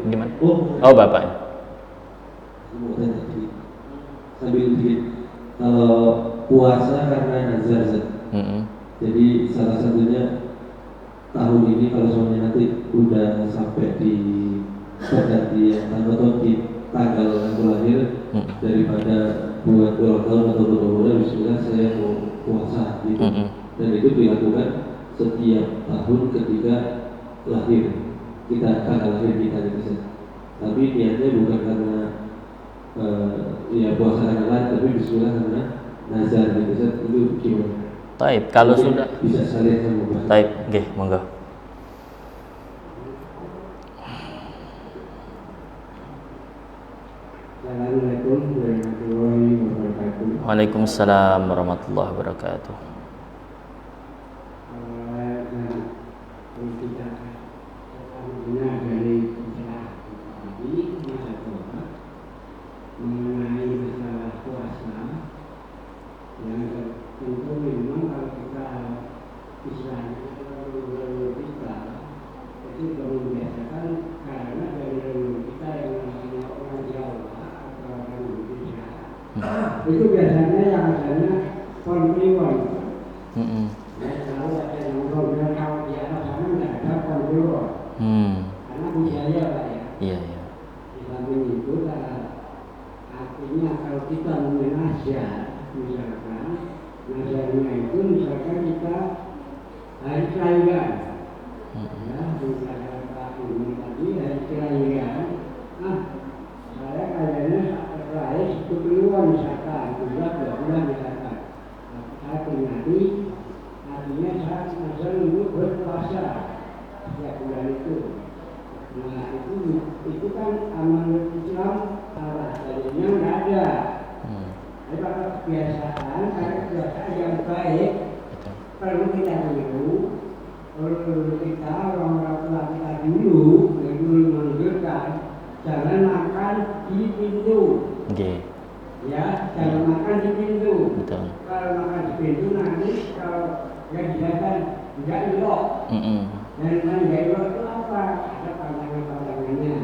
Gimana? Oh, Bapak. Sambil bikin, kalau puasa karena nazar, jadi salah satunya tahun ini kalau semuanya nanti udah sampai di pergantian atau di tanggal aku lahir, daripada buat ulang tahun atau berbulan, bismillah saya mau puasa gitu. Dan itu dilakukan setiap tahun ketika lahir kita, tanggal lahir kita gitu. Tapi niatnya bukan karena ya puasa karena lain, tapi bismillah karena nazar gitu. Itu gimana? Taib, kalau mungkin sudah bisa salin sama Taib, nggih, monggo. Assalamualaikum warahmatullahi wabarakatuh. Waalaikumsalam warahmatullahi wabarakatuh. Mengenai masalah puasa, yang tentu memang kalau kita istilahnya leluhur kita itu membiasakan, karena dari leluhur kita yang namanya orang Jawa atau orang Indonesia itu biasanya yang adanya konflikon. Kalau ada yang ngobrol, kalau di atas sana nggak ada konflikon, karena budaya Pak ya. Iya, iya. Di samping itu artinya kalau kita menazar, misalkan nazarnya itu misalkan kita hari kelahiran, ya, misalkan Pak ini tadi hari kelahiran, saya kayaknya lahir 1 bulan misalkan, 2 bulan misalkan, saya peringati, artinya saya nazar untuk berpuasa setiap bulan itu. Nah, itu kan amanat Islam rasanya nggak ada. Tapi kalau kebiasaan, karena kebiasaan yang baik perlu kita tiru, perlu kita orang-orang tua kita dulu menunjukkan jangan makan di pintu. Ya, jangan makan di pintu. Betul. Kalau makan di pintu nanti kalau yang biasa tidak elok. Dan tidak elok itu apa? Ada pandangan-pandangannya.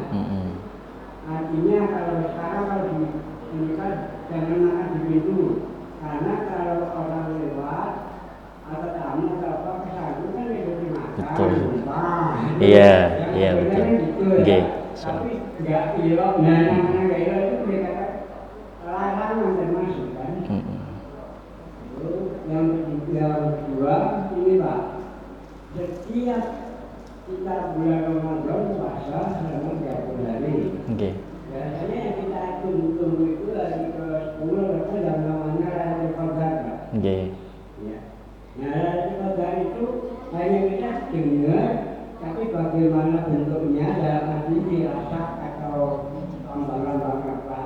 Artinya kalau sekarang kalau di kan jangan makan di pintu, karena kalau orang lewat atau tamu atau apa kesana kan itu dimakan. Betul. Iya, iya betul. Gitu, tapi nggak elok, namanya nggak elok itu dikatakan larangan termasuk kan. Yang kedua ini Pak, setiap kita bulan Ramadan puasa selama 30 hari. Biasanya yang kita tunggu itu hari ke-10 itu yang namanya Lailatul Qadar. Ya. Nah, Lailatul Qadar itu hanya kita dengar, tapi bagaimana bentuknya dalam arti dirasa atau gambaran apa,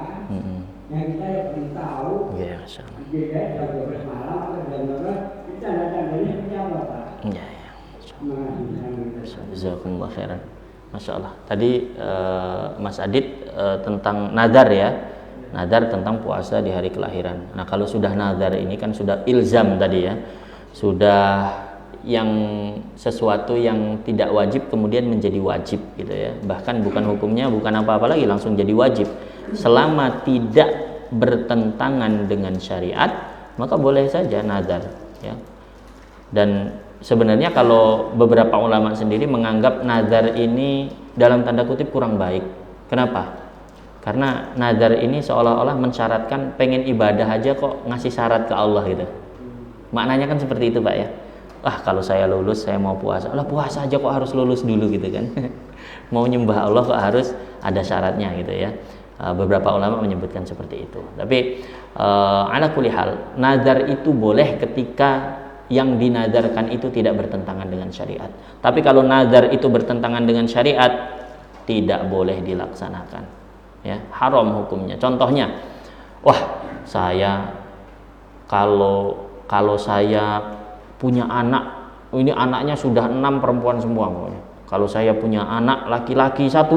yang kita belum tahu. Jika jam 12 malam atau jam 12 kita tanda-tandanya seperti apa Pak? Jazakumullah khairan. Masya Allah. Tadi Mas Adit tentang nadar ya, nadar tentang puasa di hari kelahiran. Nah, kalau sudah nadar ini kan sudah ilzam tadi ya, sudah sesuatu yang tidak wajib kemudian menjadi wajib gitu ya. Bahkan bukan hukumnya bukan apa-apa lagi langsung jadi wajib. Selama tidak bertentangan dengan syariat, maka boleh saja nazar ya. Dan sebenarnya kalau beberapa ulama sendiri menganggap nazar ini dalam tanda kutip kurang baik. Kenapa? Karena nazar ini seolah-olah mensyaratkan pengen ibadah aja kok ngasih syarat ke Allah gitu. Maknanya kan seperti itu Pak ya. Kalau saya lulus saya mau puasa. Puasa aja kok harus lulus dulu gitu kan. Mau nyembah Allah kok harus ada syaratnya gitu ya. Beberapa ulama menyebutkan seperti itu. Tapi ala kulli hal, nazar itu boleh ketika yang dinazarkan itu tidak bertentangan dengan syariat. Tapi kalau nazar itu bertentangan dengan syariat, tidak boleh dilaksanakan. Ya, haram hukumnya. Contohnya, saya kalau saya punya anak, ini anaknya sudah 6 perempuan semua pokoknya. Kalau saya punya anak laki-laki 1,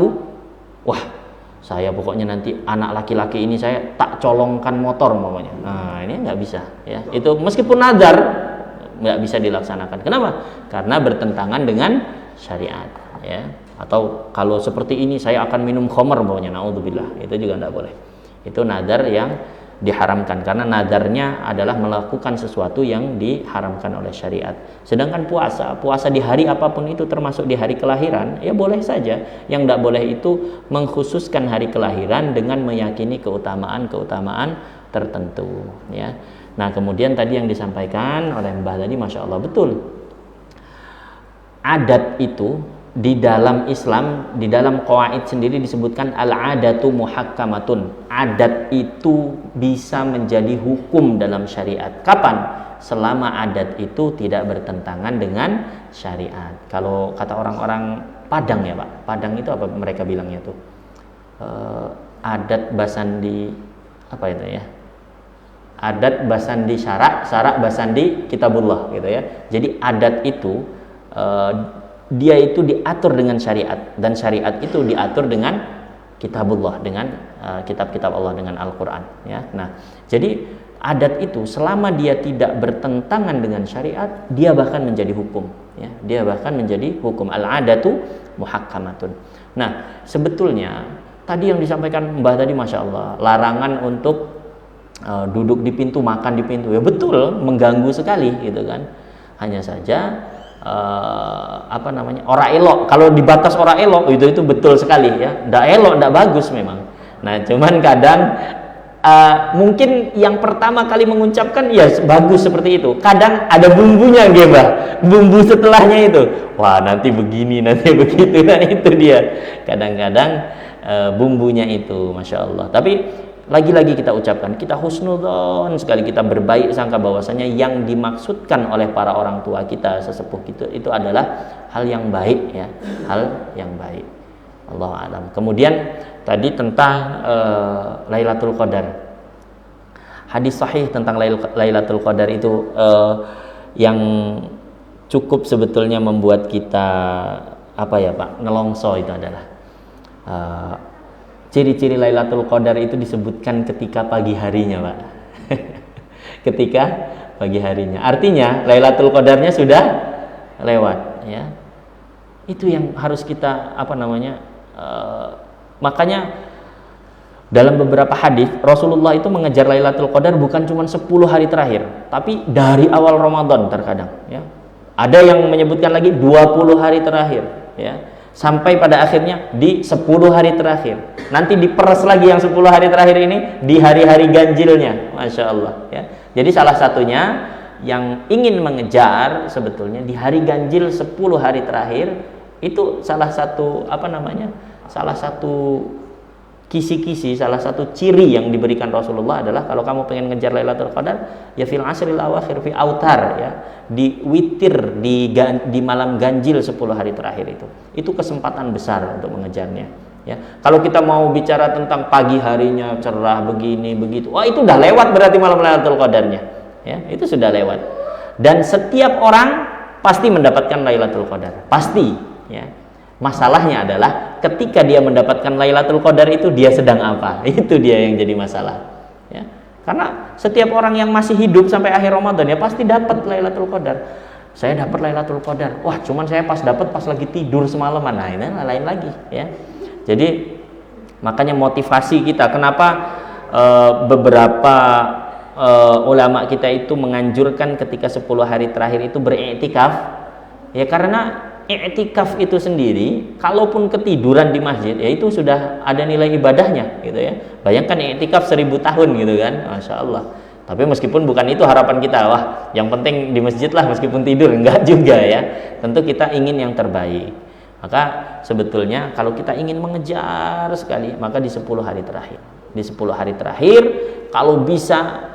saya pokoknya nanti anak laki-laki ini saya tak colongkan motor pokoknya. Nah, ini nggak bisa ya. Itu meskipun nazar nggak bisa dilaksanakan. Kenapa? Karena bertentangan dengan syariat ya. Atau kalau seperti ini saya akan minum khamar pokoknya, naudzubillah. Itu juga nggak boleh. Itu nazar yang diharamkan karena nadarnya adalah melakukan sesuatu yang diharamkan oleh syariat. Sedangkan puasa di hari apapun itu termasuk di hari kelahiran, ya boleh saja. Yang tidak boleh itu mengkhususkan hari kelahiran dengan meyakini keutamaan tertentu ya. Nah, kemudian tadi yang disampaikan oleh Mbah tadi Masya Allah betul. Adat itu di dalam Islam, di dalam qawaid sendiri disebutkan al-adatu muhakkamatun. Adat itu bisa menjadi hukum dalam syariat. Kapan? Selama adat itu tidak bertentangan dengan syariat. Kalau kata orang-orang Padang ya Pak, Padang itu apa mereka bilangnya tuh? Adat basandi apa itu ya? Adat basandi syarak, syarak basandi kitabullah gitu ya. Jadi adat itu dia itu diatur dengan syariat dan syariat itu diatur dengan kitabullah, dengan kitab-kitab Allah, dengan Al-Quran ya. Nah, jadi adat itu selama dia tidak bertentangan dengan syariat, dia bahkan menjadi hukum ya. Dia bahkan menjadi hukum. Al-adatu muhakkamatun. Nah, sebetulnya tadi yang disampaikan Mbah tadi Masya Allah, larangan untuk duduk di pintu, makan di pintu, ya betul, mengganggu sekali gitu kan. Hanya saja ora elok. Kalau dibatas ora elok itu betul sekali ya. Ndak elok, ndak bagus memang. Nah, cuman kadang mungkin yang pertama kali mengucapkan ya bagus seperti itu. Kadang ada bumbunya Mbah. Bumbu setelahnya itu. Wah, nanti begini, nanti begitu. Nah, itu dia. Kadang-kadang bumbunya itu Masya Allah. Tapi lagi-lagi kita ucapkan, kita husnudzon sekali, kita berbaik sangka bahwasanya yang dimaksudkan oleh para orang tua kita, sesepuh kita itu adalah hal yang baik ya, hal yang baik. Allahu a'lam. Kemudian tadi tentang Lailatul Qadar. Hadis sahih tentang Lailatul Qadar itu yang cukup sebetulnya membuat kita nelongso itu adalah ciri-ciri Lailatul Qadar itu disebutkan ketika pagi harinya, Pak. Ketika pagi harinya. Artinya Lailatul Qadarnya sudah lewat, ya. Itu yang harus kita makanya dalam beberapa hadis Rasulullah itu mengejar Lailatul Qadar bukan cuma 10 hari terakhir, tapi dari awal Ramadan terkadang, ya. Ada yang menyebutkan lagi 20 hari terakhir, ya. Sampai pada akhirnya di 10 hari terakhir. Nanti diperes lagi yang 10 hari terakhir ini di hari-hari ganjilnya. Masya Allah ya. Jadi salah satunya yang ingin mengejar sebetulnya di hari ganjil 10 hari terakhir itu salah satu salah satu kisi-kisi, salah satu ciri yang diberikan Rasulullah adalah kalau kamu pengen ngejar Lailatul Qadar ya fil asril awakhir fi autar ya, di witir, di malam ganjil 10 hari terakhir itu kesempatan besar untuk mengejarnya ya. Kalau kita mau bicara tentang pagi harinya cerah begini begitu, wah itu udah lewat berarti malam Lailatul Qadarnya ya, itu sudah lewat. Dan setiap orang pasti mendapatkan Lailatul Qadar, pasti ya. Masalahnya adalah ketika dia mendapatkan Lailatul Qadar itu dia sedang apa? Itu dia yang jadi masalah. Ya. Karena setiap orang yang masih hidup sampai akhir Ramadan ya pasti dapat Lailatul Qadar. Saya dapat Lailatul Qadar. Wah, cuman saya pas dapat pas lagi tidur semalaman. Nah, ini lain lagi ya. Jadi makanya motivasi kita, kenapa beberapa ulama kita itu menganjurkan ketika 10 hari terakhir itu beriktikaf, ya karena iktikaf itu sendiri kalaupun ketiduran di masjid ya itu sudah ada nilai ibadahnya gitu ya. Bayangkan iktikaf 1000 tahun gitu kan, Masya Allah. Tapi meskipun bukan itu harapan kita, wah yang penting di masjid lah meskipun tidur, enggak juga ya. Tentu kita ingin yang terbaik. Maka sebetulnya kalau kita ingin mengejar sekali, maka di 10 hari terakhir. Di 10 hari terakhir kalau bisa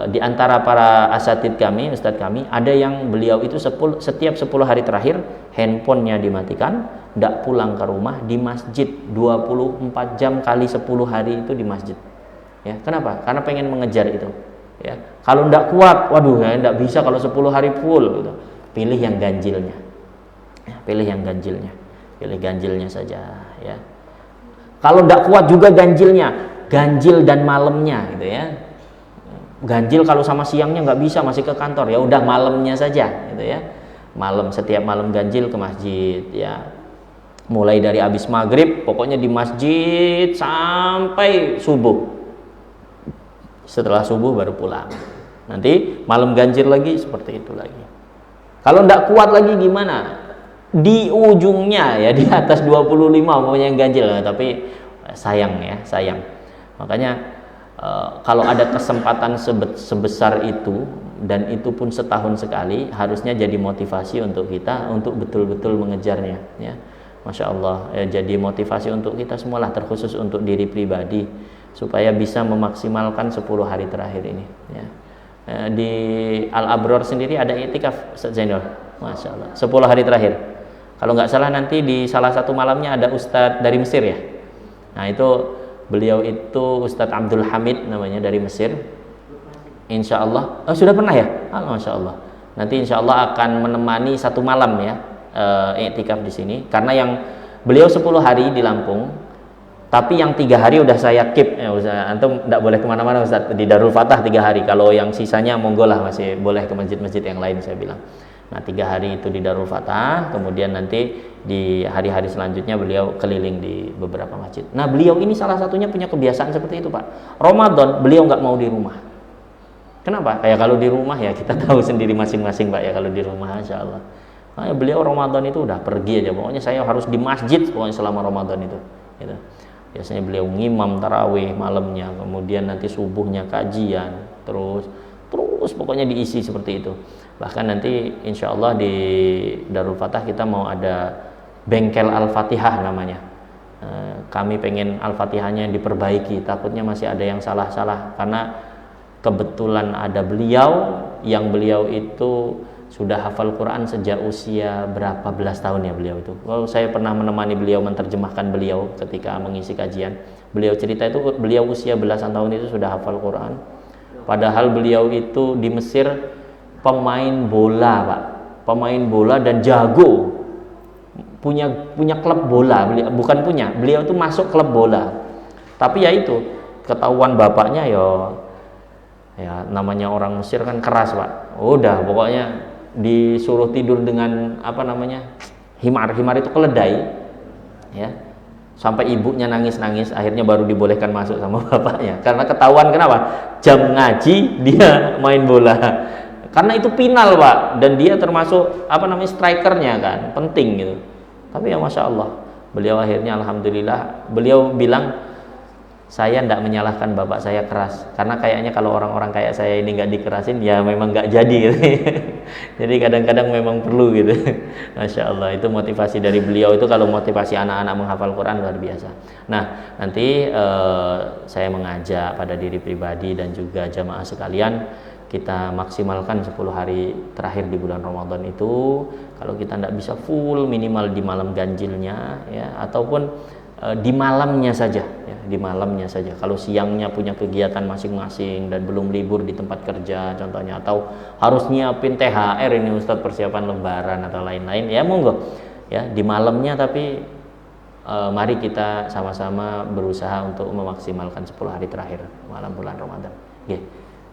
di antara para asatid kami, ustadz kami, ada yang beliau itu setiap 10 hari terakhir handphonenya dimatikan, tidak pulang ke rumah, di masjid 24 jam kali 10 hari itu di masjid. Ya, kenapa? Karena pengen mengejar itu. Ya, kalau tidak kuat, waduh, ya, tidak bisa kalau 10 hari full. Gitu. Pilih yang ganjilnya. Ya, pilih yang ganjilnya. Pilih ganjilnya saja. Ya. Kalau tidak kuat juga ganjilnya, ganjil dan malamnya, gitu ya. Ganjil kalau sama siangnya nggak bisa, masih ke kantor, ya udah malamnya saja, gitu ya. Malam, setiap malam ganjil ke masjid, ya. Mulai dari habis maghrib, pokoknya di masjid sampai subuh. Setelah subuh baru pulang. Nanti malam ganjil lagi seperti itu lagi. Kalau tidak kuat lagi gimana? Di ujungnya ya di atas 25 pokoknya yang ganjil, tapi sayang ya, sayang. Makanya kalau ada kesempatan sebesar itu dan itu pun setahun sekali, harusnya jadi motivasi untuk kita untuk betul-betul mengejarnya ya. Masya Allah ya, jadi motivasi untuk kita semualah, terkhusus untuk diri pribadi supaya bisa memaksimalkan 10 hari terakhir ini ya. Di Al-Abror sendiri ada iktikaf Ustaz Zainul, Masya Allah 10 hari terakhir. Kalau nggak salah nanti di salah satu malamnya ada Ustadz dari Mesir ya. Nah itu beliau itu Ustadz Abdul Hamid namanya dari Mesir. Insya Allah sudah pernah ya? Masya Allah. Nanti insya Allah akan menemani satu malam ya iktikaf di sini. Karena yang beliau 10 hari di Lampung, tapi yang 3 hari udah saya keep ya, antum tidak boleh kemana-mana Ustadz, di Darul Fatah 3 hari. Kalau yang sisanya monggo lah, masih boleh ke masjid-masjid yang lain saya bilang. Nah 3 hari itu di Darul Fatah, kemudian nanti di hari-hari selanjutnya beliau keliling di beberapa masjid. Nah beliau ini salah satunya punya kebiasaan seperti itu Pak. Ramadan beliau nggak mau di rumah. Kenapa? Kayak kalau di rumah ya kita tahu sendiri masing-masing Pak ya, kalau di rumah Masya Allah. Nah, beliau Ramadan itu udah pergi aja, pokoknya saya harus di masjid pokoknya selama Ramadan itu. Gitu. Biasanya beliau ngimam tarawih malamnya, kemudian nanti subuhnya kajian, terus pokoknya diisi seperti itu. Bahkan nanti insya Allah di Darul Fatah kita mau ada bengkel Al-Fatihah namanya. Kami pengen Al-Fatihahnya diperbaiki, takutnya masih ada yang salah-salah, karena kebetulan ada beliau yang beliau itu sudah hafal Quran sejak usia berapa belas tahun ya beliau itu. Saya pernah menemani beliau, menerjemahkan beliau ketika mengisi kajian. Beliau cerita itu beliau usia belasan tahun itu sudah hafal Quran. Padahal beliau itu di Mesir pemain bola Pak, pemain bola dan jago, punya klub bola, bukan punya, beliau itu masuk klub bola. Tapi ya itu ketahuan bapaknya ya namanya orang Mesir kan keras Pak. Udah pokoknya disuruh tidur dengan apa namanya himar itu keledai ya, sampai ibunya nangis akhirnya baru dibolehkan masuk sama bapaknya, karena ketahuan kenapa jam ngaji dia main bola. Karena itu final Pak, dan dia termasuk apa namanya strikernya kan, penting gitu. Tapi ya Masya Allah, beliau akhirnya alhamdulillah, beliau bilang saya tidak menyalahkan bapak saya keras, karena kayaknya kalau orang-orang kayak saya ini nggak dikerasin ya memang nggak jadi gitu. Jadi kadang-kadang memang perlu gitu. Masya Allah, itu motivasi dari beliau itu, kalau motivasi anak-anak menghafal Quran luar biasa. Nah nanti saya mengajak pada diri pribadi dan juga jamaah sekalian, kita maksimalkan 10 hari terakhir di bulan Ramadan itu. Kalau kita tidak bisa full, minimal di malam ganjilnya ya, ataupun di malamnya saja ya, di malamnya saja. Kalau siangnya punya kegiatan masing-masing dan belum libur di tempat kerja contohnya, atau harus nyiapin THR ini Ustadz, persiapan lebaran atau lain-lain, ya monggo ya di malamnya. Tapi mari kita sama-sama berusaha untuk memaksimalkan 10 hari terakhir malam bulan Ramadan.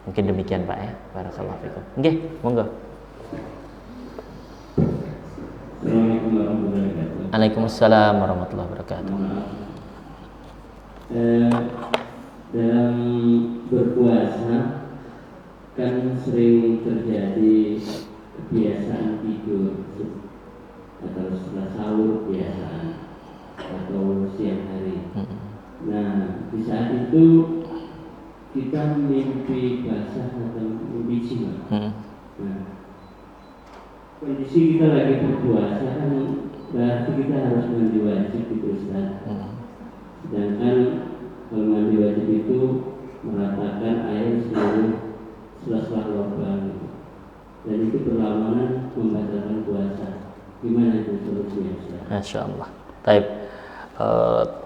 Mungkin demikian Pak ya. Barakallahu fikum. Nggih, monggo. Waalaikumsalam warahmatullahi wabarakatuh. Dalam berpuasa kan sering terjadi kebiasaan tidur atau setelah sahur biasaan atau siang hari. Nah, di saat itu kita mimpi basah atau mimpi jiwa. Nah, kondisi kita lagi berpuasa kan berarti kita harus mandi wajib itu Ustaz. Sedangkan kalau mandi wajib itu meratakan air seluruh sela-sela lubang dan itu berlawanan membatalkan puasa. Gimana itu solusinya Ustaz? Masya Allah. Taib.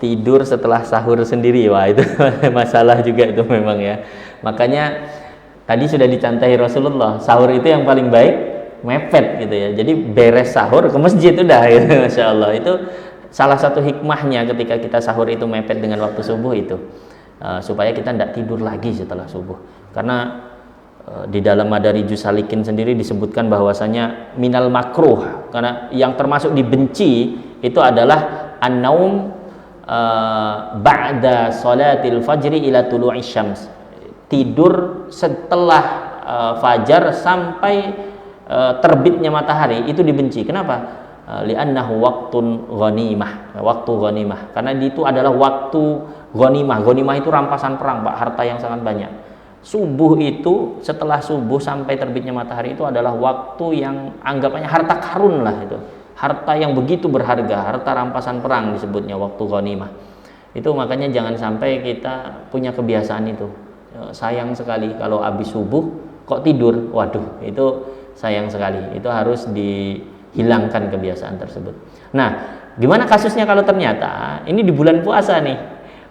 Tidur setelah sahur sendiri, wah itu masalah juga itu memang ya. Makanya tadi sudah dicantai Rasulullah, sahur itu yang paling baik mepet gitu ya. Jadi beres sahur ke masjid udah gitu. Masya Allah, itu salah satu hikmahnya ketika kita sahur itu mepet dengan waktu subuh itu, supaya kita tidak tidur lagi setelah subuh. Karena di dalam Madarijus Salikin sendiri disebutkan bahwasanya minal makruh, karena yang termasuk dibenci itu adalah an-naum ba'da salatil fajri ila tulu'i syams, tidur setelah fajar sampai terbitnya matahari itu dibenci. Kenapa? Li'annahu waktun ghanimah, waktu ghanimah, karena itu adalah waktu ghanimah. Ghanimah itu rampasan perang, Pak, harta yang sangat banyak. Subuh itu, setelah subuh sampai terbitnya matahari itu adalah waktu yang anggapannya harta karun lah itu, harta yang begitu berharga, harta rampasan perang disebutnya waktu ghanimah. Itu makanya jangan sampai kita punya kebiasaan itu. Sayang sekali kalau habis subuh kok tidur, waduh itu sayang sekali, itu harus dihilangkan kebiasaan tersebut. Nah, gimana kasusnya kalau ternyata ini di bulan puasa nih,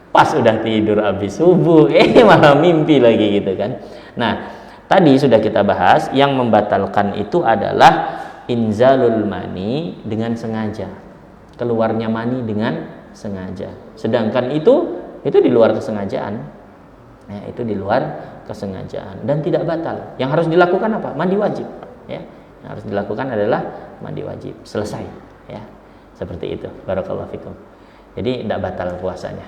pas udah tidur habis subuh, malah mimpi lagi gitu kan. Nah, tadi sudah kita bahas yang membatalkan itu adalah inzalul mani dengan sengaja, keluarnya mani dengan sengaja. Sedangkan itu di luar kesengajaan, ya, itu di luar kesengajaan dan tidak batal. Yang harus dilakukan apa? Mandi wajib. Ya, yang harus dilakukan adalah mandi wajib. Selesai. Ya, seperti itu. Barakallahu fikum. Jadi tidak batal puasanya.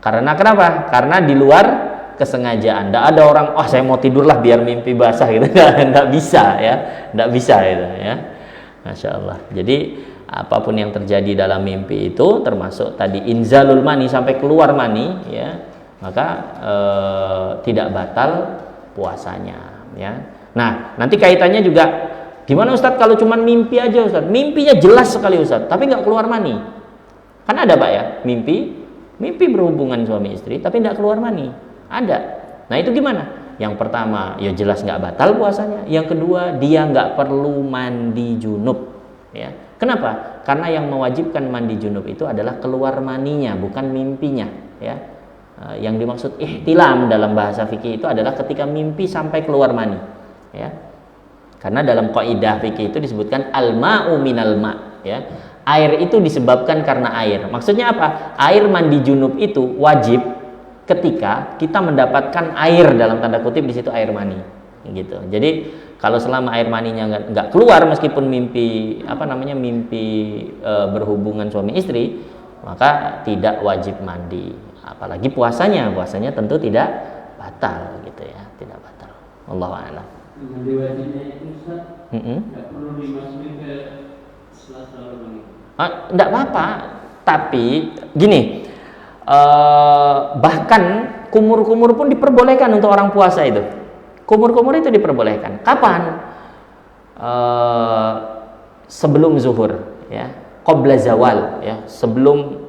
Karena kenapa? Karena di luar kesengajaan. Tidak ada orang, saya mau tidurlah biar mimpi basah gitu. Tidak bisa ya, tidak bisa gitu ya. Masya Allah. Jadi apapun yang terjadi dalam mimpi itu, termasuk tadi inzalul mani sampai keluar mani, ya, maka tidak batal puasanya. Ya. Nah, nanti kaitannya juga gimana Ustadz kalau cuma mimpi aja Ustadz? Mimpinya jelas sekali Ustadz, tapi nggak keluar mani. Kan ada Pak ya, mimpi berhubungan suami istri tapi tidak keluar mani, ada. Nah itu gimana? Yang pertama ya jelas nggak batal puasanya. Yang kedua dia nggak perlu mandi junub. Ya, kenapa? Karena yang mewajibkan mandi junub itu adalah keluar maninya, bukan mimpinya. Ya, yang dimaksud ihtilam dalam bahasa fikih itu adalah ketika mimpi sampai keluar mani. Ya, karena dalam kaidah fikih itu disebutkan al-ma'u minal ma'. Ya, air itu disebabkan karena air. Maksudnya apa? Air mandi junub itu wajib ketika kita mendapatkan air, dalam tanda kutip di situ air mani, gitu. Jadi kalau selama air maninya nggak keluar meskipun mimpi berhubungan suami istri, maka tidak wajib mandi. Apalagi puasanya tentu tidak batal, gitu ya, tidak batal. Wallahu a'lam. Mandi wajibnya itu Ustaz, nggak perlu dimasukin ke sela-sela mani. Tidak apa-apa, tapi gini, bahkan kumur-kumur pun diperbolehkan untuk orang puasa itu. Kumur-kumur itu diperbolehkan. Kapan? Sebelum zuhur, ya, qabla zawal, ya, sebelum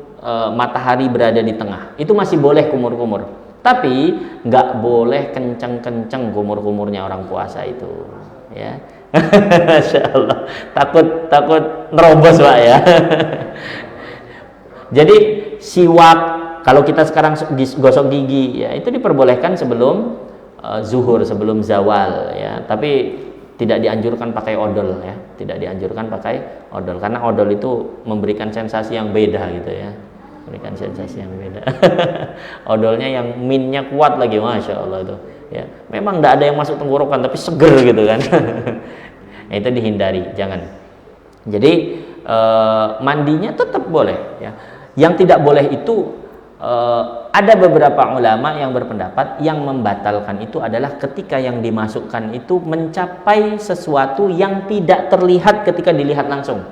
matahari berada di tengah. Itu masih boleh kumur-kumur. Tapi nggak boleh kenceng-kenceng kumur-kumurnya orang puasa itu, ya. Masya Allah, takut nerobos Pak ya. Jadi siwak, kalau kita sekarang gosok gigi, ya itu diperbolehkan sebelum zuhur, sebelum zawal, ya. Tapi tidak dianjurkan pakai odol, ya. Tidak dianjurkan pakai odol karena odol itu memberikan sensasi yang beda gitu ya. Memberikan sensasi yang beda. Odolnya yang minnya kuat lagi, Masya Allah itu. Ya, memang tidak ada yang masuk tenggorokan tapi seger gitu kan. Itu dihindari, jangan. Jadi mandinya tetap boleh ya. Yang tidak boleh itu ada beberapa ulama yang berpendapat yang membatalkan itu adalah ketika yang dimasukkan itu mencapai sesuatu yang tidak terlihat ketika dilihat langsung.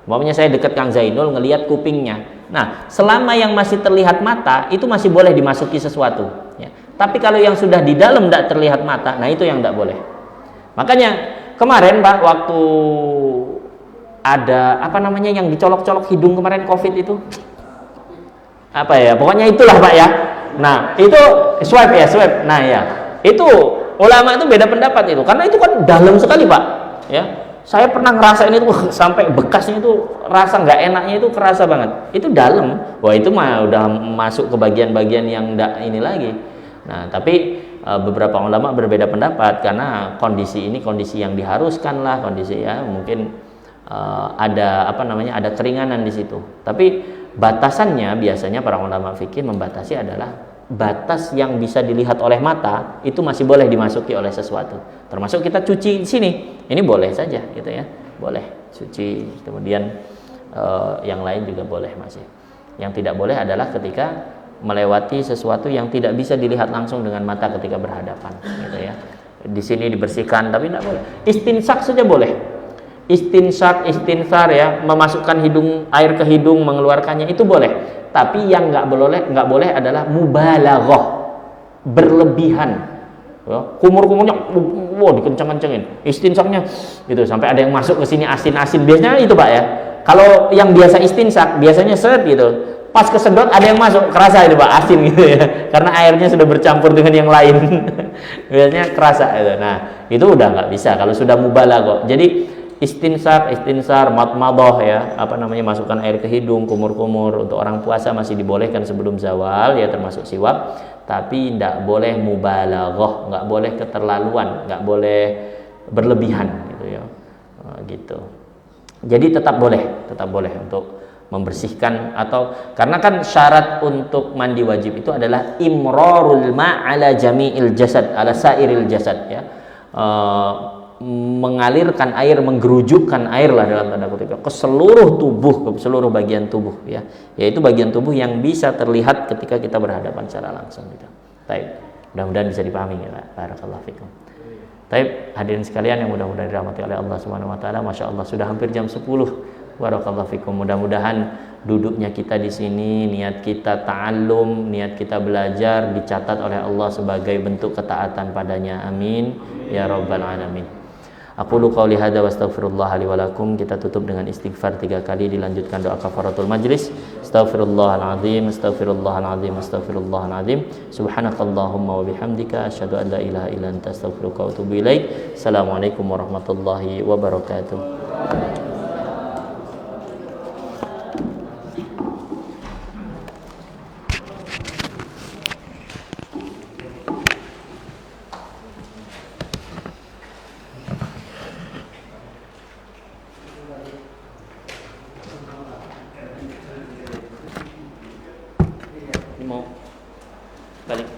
Umpamanya saya dekat Kang Zainul ngelihat kupingnya. Nah, selama yang masih terlihat mata itu masih boleh dimasuki sesuatu ya. Tapi kalau yang sudah di dalam tidak terlihat mata, nah itu yang tidak boleh. Makanya kemarin Pak, waktu ada apa namanya yang dicolok-colok hidung kemarin COVID itu, apa ya, pokoknya itulah Pak ya. Nah itu swab ya, swab. Nah ya, itu ulama itu beda pendapat itu, karena itu kan dalam sekali Pak ya. Saya pernah ngerasain itu sampai bekasnya itu, rasa nggak enaknya itu kerasa banget. Itu dalam. Wah itu mah udah masuk ke bagian-bagian yang enggak ini lagi. Nah tapi beberapa ulama berbeda pendapat, karena kondisi ini kondisi yang diharuskan lah, kondisi ya mungkin ada apa namanya, ada keringanan di situ. Tapi batasannya biasanya para ulama fikih membatasi adalah batas yang bisa dilihat oleh mata itu masih boleh dimasuki oleh sesuatu. Termasuk kita cuci di sini, ini boleh saja gitu ya, boleh cuci. Kemudian yang lain juga boleh masih. Yang tidak boleh adalah ketika melewati sesuatu yang tidak bisa dilihat langsung dengan mata ketika berhadapan gitu ya. Di sini dibersihkan tapi tidak boleh. Istinsak saja boleh. Istinsak, istinsar ya, memasukkan air ke hidung, mengeluarkannya itu boleh. Tapi yang nggak boleh adalah mubalaghah, berlebihan. Ya, kumur-kumurnya, wow dikenceng-kencengin. Istinsaknya gitu sampai ada yang masuk ke sini asin-asin. Biasanya itu Pak ya. Kalau yang biasa istinsak biasanya seret gitu. Pas kesedot ada yang masuk, kerasa itu Pak, asin gitu ya. Karena airnya sudah bercampur dengan yang lain. Biasanya kerasa itu. Nah, itu udah nggak bisa kalau sudah mubalaghah. Jadi istinsar, madmadah ya, apa namanya, masukkan air ke hidung, kumur-kumur untuk orang puasa masih dibolehkan sebelum zawal ya, termasuk siwak. Tapi tidak boleh mubalaghah, nggak boleh keterlaluan, nggak boleh berlebihan gitu ya. Gitu. Jadi tetap boleh untuk membersihkan, atau karena kan syarat untuk mandi wajib itu adalah imrarul ma' ala jami'il jasad, ala sairil jasad ya. Mengalirkan air, menggerujukkan air lah dalam tanda kutip ke seluruh tubuh, ke seluruh bagian tubuh ya, yaitu bagian tubuh yang bisa terlihat ketika kita berhadapan secara langsung gitu. Baik, mudah-mudahan bisa dipahami ya Pak. Barakallahu fikum. Baik, hadirin sekalian yang mudah-mudahan dirahmati oleh Allah Subhanahu wa taala. Masya Allah sudah hampir jam 10. Barakallahu fikum. Mudah-mudahan duduknya kita di sini, niat kita ta'allum, niat kita belajar dicatat oleh Allah sebagai bentuk ketaatan padanya. Amin ya rabbal alamin. Aqulu qouli hadza wa astaghfirullah li wa lakum. Kita tutup dengan istighfar 3 kali, dilanjutkan doa kafaratul majlis. Astaghfirullahal azim, astaghfirullahal azim, astaghfirullahal azim. Subhanakallahumma wa bihamdika asyhadu an la ilaha illa anta astaghfiruka wa atubu ilaik. Assalamualaikum warahmatullahi wabarakatuh. Mau balik.